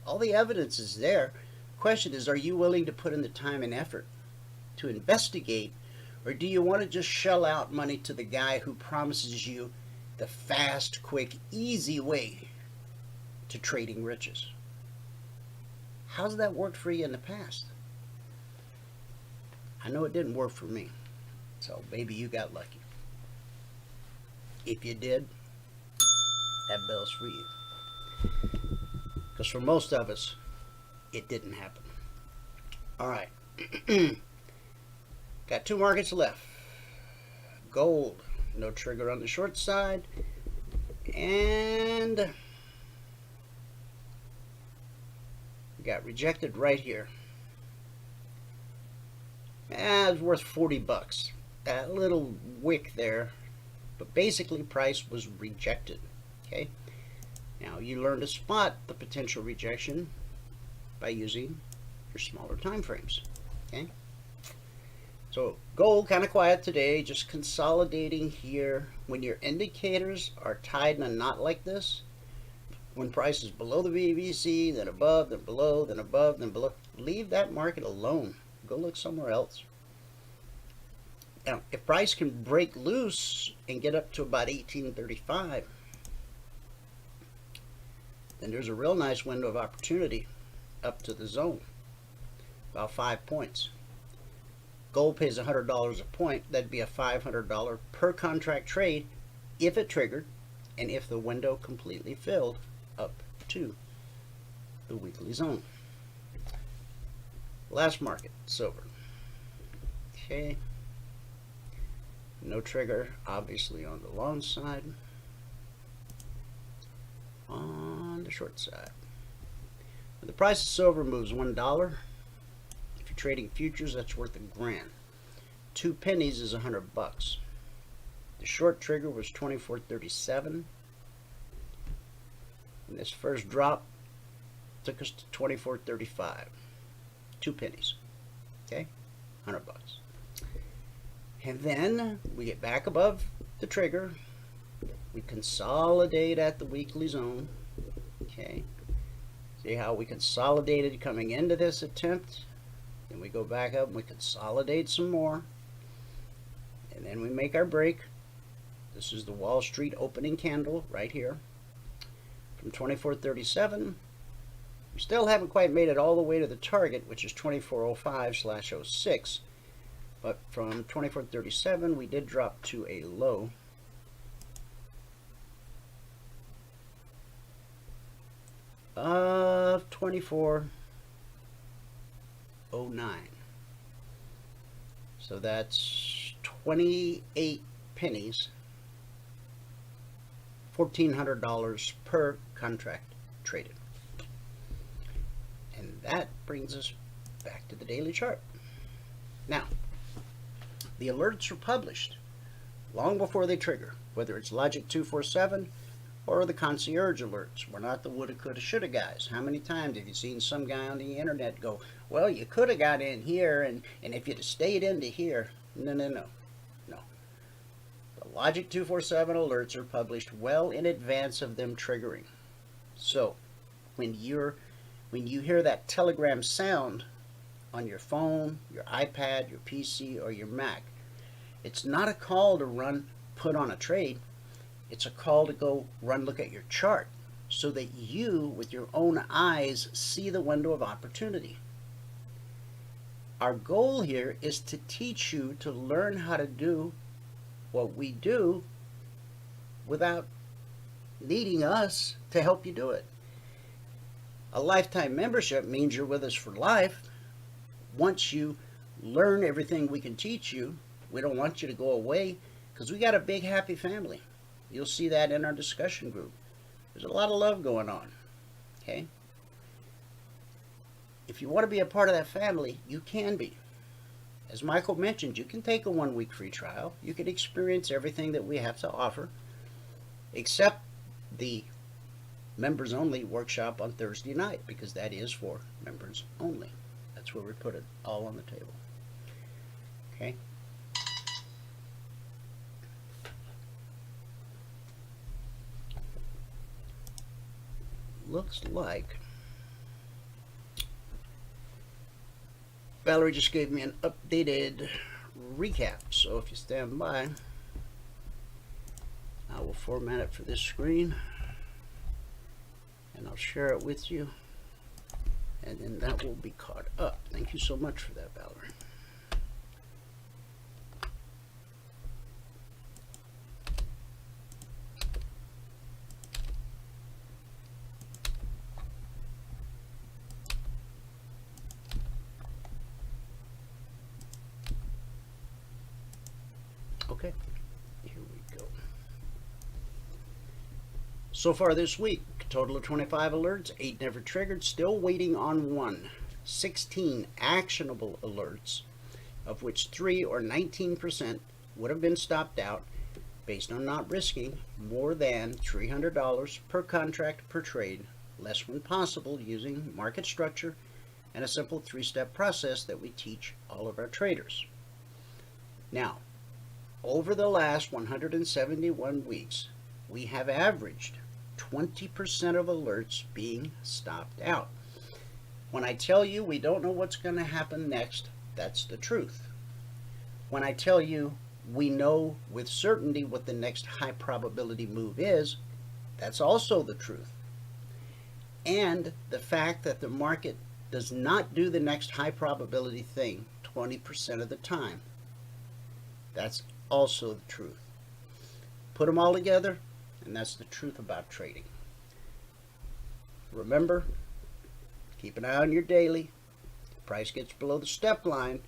Speaker 4: All the evidence is there. The question is, are you willing to put in the time and effort to investigate, or do you want to just shell out money to the guy who promises you the fast, quick, easy way to trading riches? How's that worked for you in the past? I know it didn't work for me, so maybe you got lucky. If you did, that bell's for you. Because for most of us, it didn't happen. All right. Got 2 markets left. Gold, no trigger on the short side. And got rejected right here. It's worth $40. That little wick there. But basically price was rejected. Okay. Now you learn to spot the potential rejection by using your smaller time frames. Okay. So gold kind of quiet today, just consolidating here. When your indicators are tied in a knot like this, when price is below the VVC, then above, then below, then above, then below, leave that market alone. Go look somewhere else. Now, if price can break loose and get up to about 1835, then there's a real nice window of opportunity up to the zone, about 5 points. Gold pays $100 a point. That'd be a $500 per contract trade if it triggered and if the window completely filled up to the weekly zone. Last market, silver. Okay. No trigger, obviously, on the long side. On the short side. When the price of silver moves $1, if you're trading futures, that's worth $1,000. 2 pennies is $100. The short trigger was 24.37, and this first drop took us to 24.35. 2 pennies. Okay, $100. And then we get back above the trigger. We consolidate at the weekly zone. Okay. See how we consolidated coming into this attempt? Then we go back up and we consolidate some more. And then we make our break. This is the Wall Street opening candle right here. From 24.37. We still haven't quite made it all the way to the target, which is 24.05/06. But from 24.37, we did drop to a low of 24.09. So that's 28 pennies, $1,400 per contract traded. And that brings us back to the daily chart. Now, the alerts are published long before they trigger, whether it's Logic 247 or the concierge alerts. We're not the woulda, coulda, shoulda guys. How many times have you seen some guy on the internet go, well, you could have got in here, and if you'd have stayed into here? No. The Logic 247 alerts are published well in advance of them triggering. So when you hear that telegram sound on your phone, your iPad, your PC, or your Mac, it's not a call to put on a trade. It's a call to go look at your chart so that you, with your own eyes, see the window of opportunity. Our goal here is to teach you to learn how to do what we do without needing us to help you do it. A lifetime membership means you're with us for life. Once you learn everything we can teach you, we don't want you to go away because we got a big happy family. You'll see that in our discussion group. There's a lot of love going on. Okay? If you want to be a part of that family, you can be. As Michael mentioned, you can take a 1-week free trial. You can experience everything that we have to offer, except the members only workshop on Thursday night, because that is for members only. That's where we put it all on the table. Okay? Looks like Valerie just gave me an updated recap, so if you stand by, I will format it for this screen and I'll share it with you, and then that will be caught up. Thank you so much for that, Valerie. Okay, here we go. So far this week, total of 25 alerts, 8 never triggered, still waiting on 1. 16 actionable alerts, of which 3 or 19% would have been stopped out, based on not risking more than $300 per contract per trade, less when possible, using market structure and a simple 3-step process that we teach all of our traders. Now, over the last 171 weeks, we have averaged 20% of alerts being stopped out. When I tell you we don't know what's going to happen next, that's the truth. When I tell you we know with certainty what the next high probability move is, that's also the truth. And the fact that the market does not do the next high probability thing 20% of the time, that's also the truth. Put them all together, and that's the truth about trading. Remember, keep an eye on your daily. If the price gets below the step line,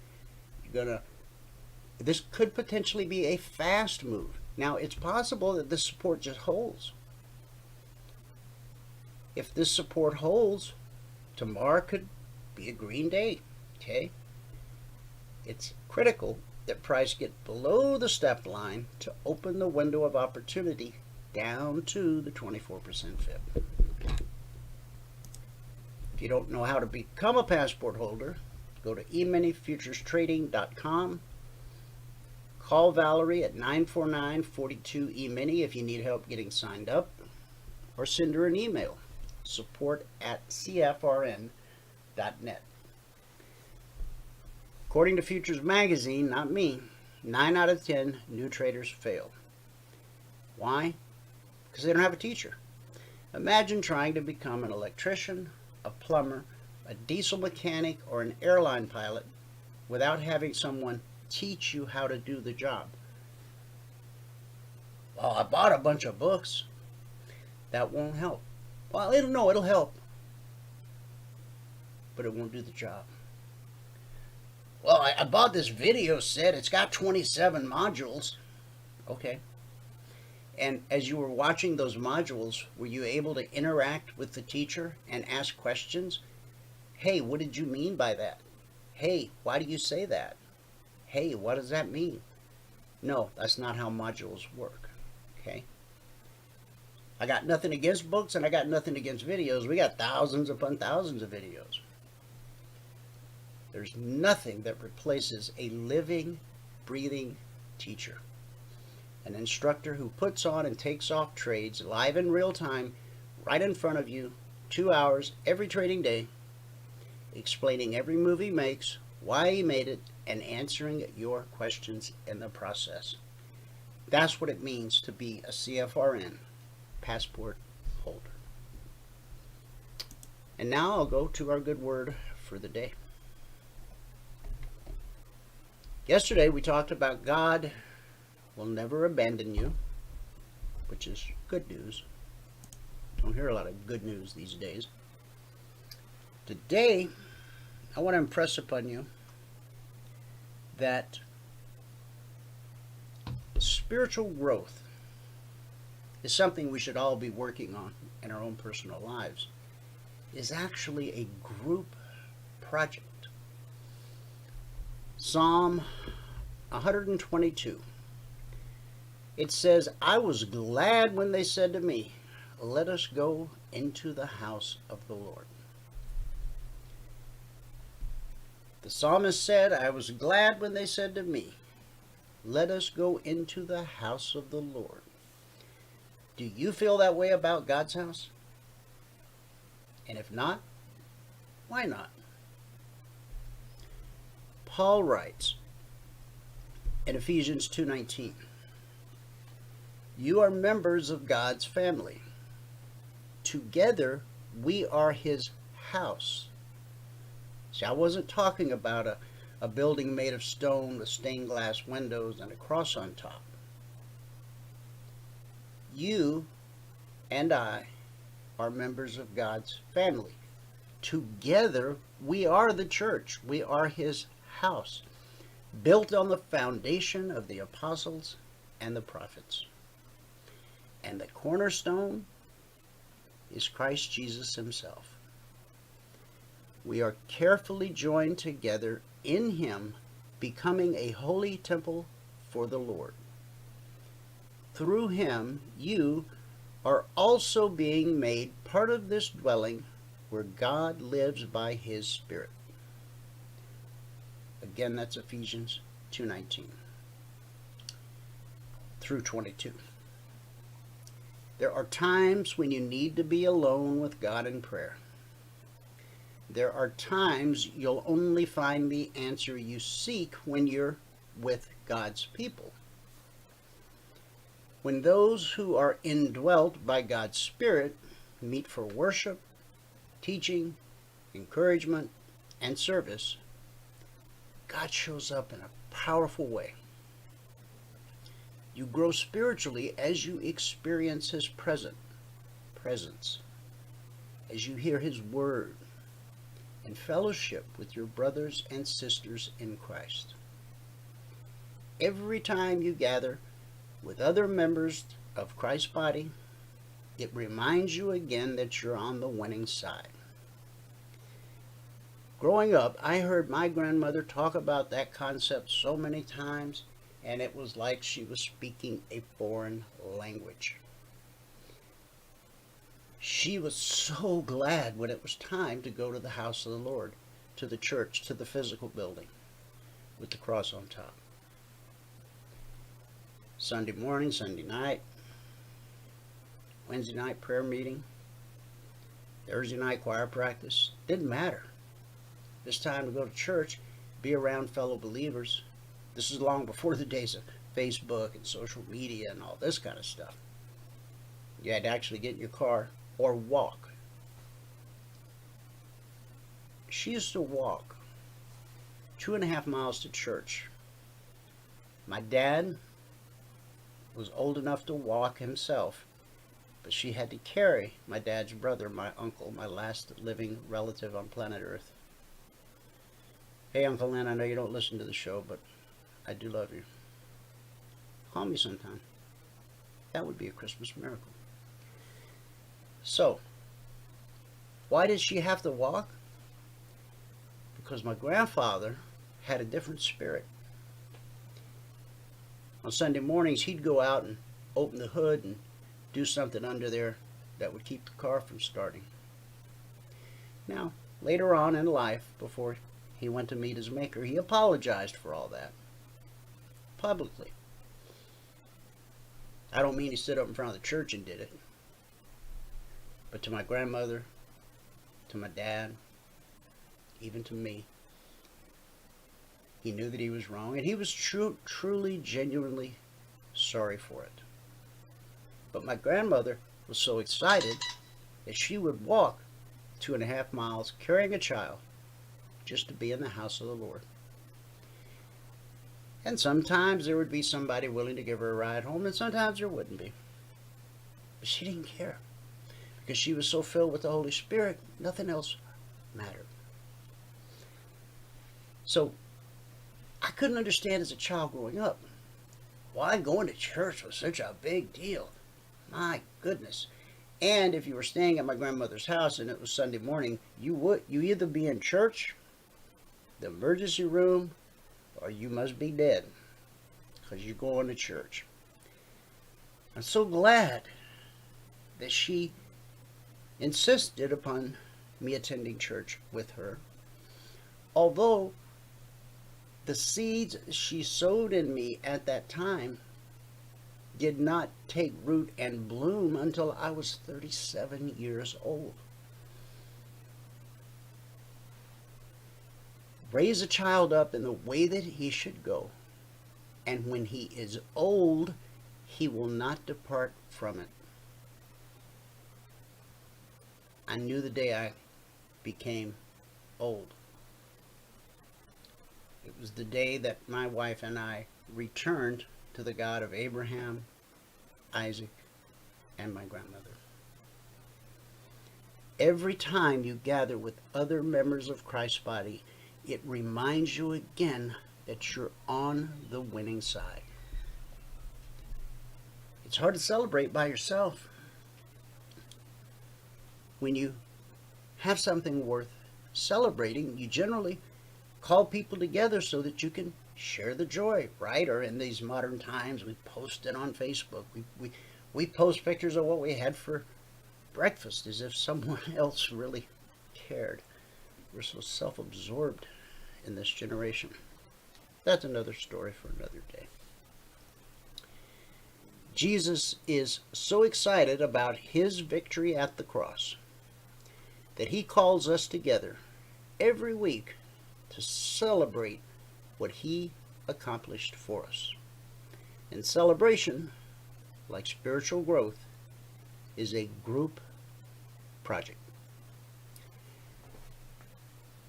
Speaker 4: this could potentially be a fast move. Now, it's possible that this support just holds. If this support holds, tomorrow could be a green day, okay? It's critical that price get below the step line to open the window of opportunity down to the 24% fib. If you don't know how to become a passport holder, go to eminifutures.trading.com. Call Valerie at 949-42-EMINI if you need help getting signed up, or send her an email, support@cfrn.net. According to Futures Magazine, not me, 9 out of 10 new traders fail. Why? Because they don't have a teacher. Imagine trying to become an electrician, a plumber, a diesel mechanic, or an airline pilot without having someone teach you how to do the job. Well, I bought a bunch of books. That won't help. Well, it'll help, but it won't do the job. Well, I bought this video set. It's got 27 modules. Okay. And as you were watching those modules, were you able to interact with the teacher and ask questions? Hey, what did you mean by that? Hey, why do you say that? Hey, what does that mean? No, that's not how modules work. Okay? I got nothing against books, and I got nothing against videos. We got thousands upon thousands of videos. There's nothing that replaces a living, breathing teacher. An instructor who puts on and takes off trades live in real time, right in front of you, 2 hours every trading day, explaining every move he makes, why he made it, and answering your questions in the process. That's what it means to be a CFRN passport holder. And now I'll go to our good word for the day. Yesterday we talked about God will never abandon you, which is good news. Don't hear a lot of good news these days. Today, I want to impress upon you that spiritual growth is something we should all be working on in our own personal lives. Is actually a group project. Psalm 122. It says, I was glad when they said to me, let us go into the house of the Lord. The psalmist said, I was glad when they said to me, let us go into the house of the Lord. Do you feel that way about God's house? And if not, why not? Paul writes in Ephesians 2:19, you are members of God's family. Together we are his house. See, I wasn't talking about a building made of stone with stained glass windows and a cross on top. You and I are members of God's family. Together we are the church. We are his house, built on the foundation of the apostles and the prophets. And the cornerstone is Christ Jesus himself. We are carefully joined together in him, becoming a holy temple for the Lord. through him you are also being made part of this dwelling where God lives by his Spirit. Again, that's Ephesians 2:19 through 22. There are times when you need to be alone with God in prayer. There are times you'll only find the answer you seek when you're with God's people. When those who are indwelt by God's Spirit meet for worship, teaching, encouragement, and service, God shows up in a powerful way. You grow spiritually as you experience his presence, as you hear his word, and fellowship with your brothers and sisters in Christ. Every time you gather with other members of Christ's body, it reminds you again that you're on the winning side. Growing up, I heard my grandmother talk about that concept so many times, and it was like she was speaking a foreign language. She was so glad when it was time to go to the house of the Lord, to the church, to the physical building with the cross on top. Sunday morning, Sunday night, Wednesday night prayer meeting, Thursday night choir practice, didn't matter. It's time to go to church, be around fellow believers. This is long before the days of Facebook and social media and all this kind of stuff. You had to actually get in your car or walk. She used to walk 2.5 miles to church. My dad was old enough to walk himself, but she had to carry my dad's brother, my uncle, my last living relative on planet Earth. Hey, Uncle Lynn, I know you don't listen to the show, but I do love you. Call me sometime. That would be a Christmas miracle. So, why did she have to walk? Because my grandfather had a different spirit. On Sunday mornings, he'd go out and open the hood and do something under there that would keep the car from starting. Now, later on in life, before he went to meet his maker, he apologized for all that, publicly. I don't mean he stood up in front of the church and did it, but to my grandmother, to my dad, even to me, he knew that he was wrong, and he was truly, genuinely sorry for it. But my grandmother was so excited that she would walk 2.5 miles carrying a child just to be in the house of the Lord. And sometimes there would be somebody willing to give her a ride home, and sometimes there wouldn't be. But she didn't care, because she was so filled with the Holy Spirit, nothing else mattered. So I couldn't understand as a child growing up why going to church was such a big deal. My goodness. And if you were staying at my grandmother's house and it was Sunday morning, you either be in church, the emergency room, or you must be dead, because you're going to church. I'm so glad that she insisted upon me attending church with her. Although the seeds she sowed in me at that time did not take root and bloom until I was 37 years old. Raise a child up in the way that he should go, and when he is old, he will not depart from it. I knew the day I became old. It was the day that my wife and I returned to the God of Abraham, Isaac, and my grandmother. Every time you gather with other members of Christ's body, it reminds you again that you're on the winning side. It's hard to celebrate by yourself. When you have something worth celebrating, you generally call people together so that you can share the joy, right? Or in these modern times, we post it on Facebook. We post pictures of what we had for breakfast as if someone else really cared. We're so self-absorbed in this generation. That's another story for another day. Jesus is so excited about his victory at the cross that he calls us together every week to celebrate what he accomplished for us. And celebration, like spiritual growth, is a group project.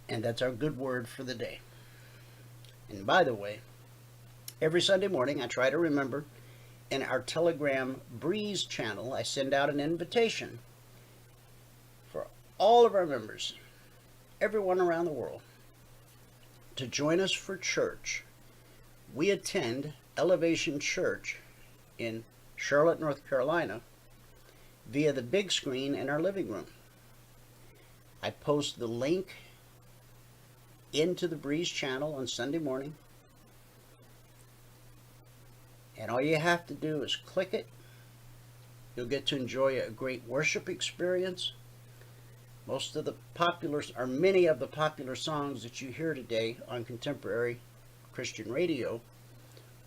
Speaker 4: And that's our good word for the day. And by the way, every Sunday morning I try to remember in our Telegram Breeze channel, I send out an invitation for all of our members, everyone around the world, to join us for church. We attend Elevation Church in Charlotte, North Carolina, via the big screen in our living room. I post the link into the Breeze channel on Sunday morning, and all you have to do is click it. You'll get to enjoy a great worship experience. Most of the popular, or many of the popular songs that you hear today on contemporary Christian radio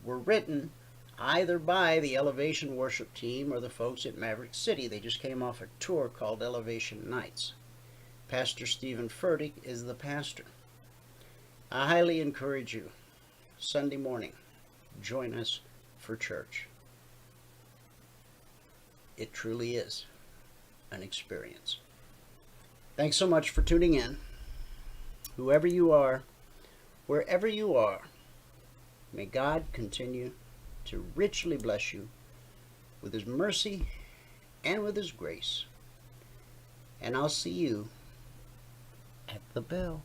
Speaker 4: were written either by the Elevation worship team or the folks at Maverick City. They just came off a tour called Elevation Nights. Pastor Stephen Furtick is the pastor. I highly encourage you, Sunday morning, join us for church. It truly is an experience. Thanks so much for tuning in. Whoever you are, wherever you are, may God continue to richly bless you with his mercy and with his grace. And I'll see you at the bell.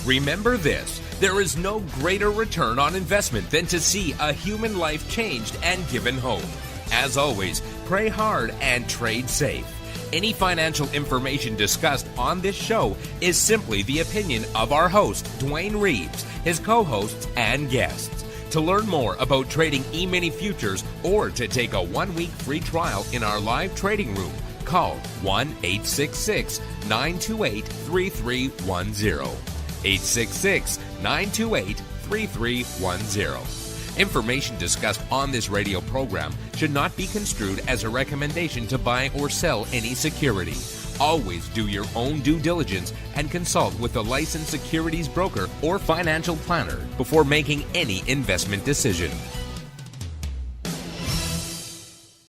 Speaker 3: Remember this, there is no greater return on investment than to see a human life changed and given hope. As always, pray hard and trade safe. Any financial information discussed on this show is simply the opinion of our host, Dwayne Reeves, his co-hosts, and guests. To learn more about trading E-mini futures or to take a 1-week free trial in our live trading room, call 1-866-928-3310. 866-928-3310. Information discussed on this radio program should not be construed as a recommendation to buy or sell any security. Always do your own due diligence and consult with a licensed securities broker or financial planner before making any investment decision.